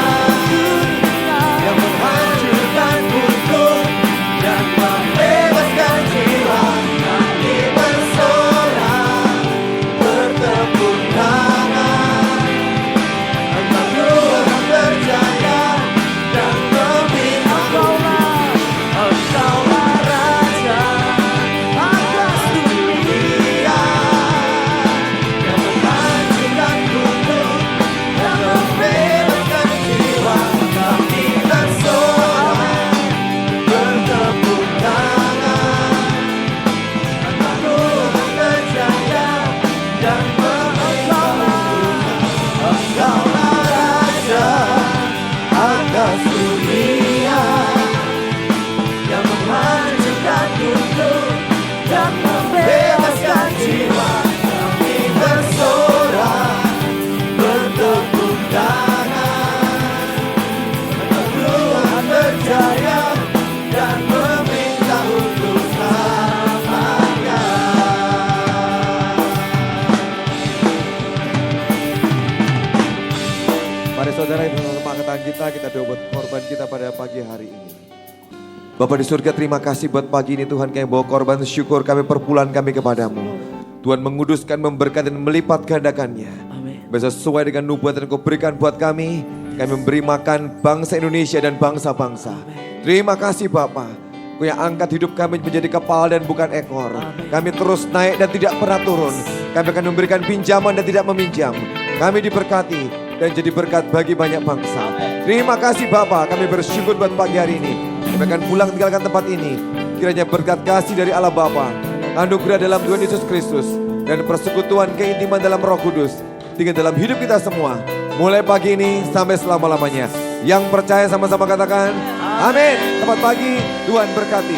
yang menghancurkan kufur dan membebaskan jiwa. Kami bersorak bertepuk tangan, engkau Tuhan berjaya dan meminta. Engkaulah Raja atas dunia, yang menghancurkan kufur dan membebaskan jiwa. Kami bersorak bertepuk tangan, engkau Tuhan berjaya dan meminta. Engkaulah Raja atas dunia, yang menghancurkan kufur dan membebaskan jiwa. Kami bersorak bertepuk tangan, engkau Tuhan berjaya dan meminta untuk selamanya. Mari saudara yang bersama angkatan kita doa buat korban kita pada pagi hari ini. Bapa di surga, terima kasih buat pagi ini Tuhan, kami bawa korban syukur kami, perpuluhan kami kepadamu. Tuhan menguduskan, memberkati dan melipat gandakannya. Sesuai dengan nubuat yang Kau berikan buat kami memberi makan bangsa Indonesia dan bangsa-bangsa. Terima kasih Bapa. Kau yang angkat hidup kami menjadi kepala dan bukan ekor. Kami terus naik dan tidak pernah turun. Kami akan memberikan pinjaman dan tidak meminjam. Kami diberkati dan jadi berkat bagi banyak bangsa. Terima kasih Bapa, kami bersyukur buat pagi hari ini. Kami akan pulang tinggalkan tempat ini. Kiranya berkat kasih dari Allah Bapa, anugerah dalam Tuhan Yesus Kristus, dan persekutuan keintiman dalam Roh Kudus tinggal dalam hidup kita semua. Mulai pagi ini sampai selama-lamanya. Yang percaya sama-sama katakan amin. Selamat pagi, Tuhan berkati.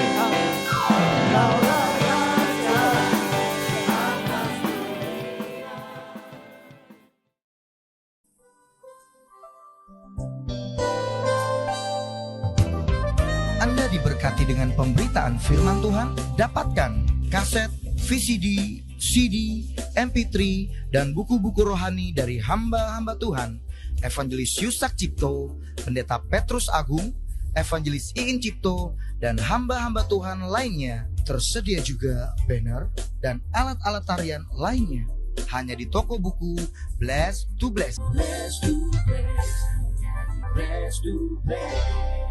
Anda diberkati dengan pemberitaan firman Tuhan? Dapatkan kaset, VCD, CD, MP3, dan buku-buku rohani dari hamba-hamba Tuhan, Evangelis Yusak Cipto, Pendeta Petrus Agung, Evangelis Iin Cipto, dan hamba-hamba Tuhan lainnya. Tersedia juga banner dan alat-alat tarian lainnya. Hanya di toko buku Bless to Bless. Bless to bless, bless to bless.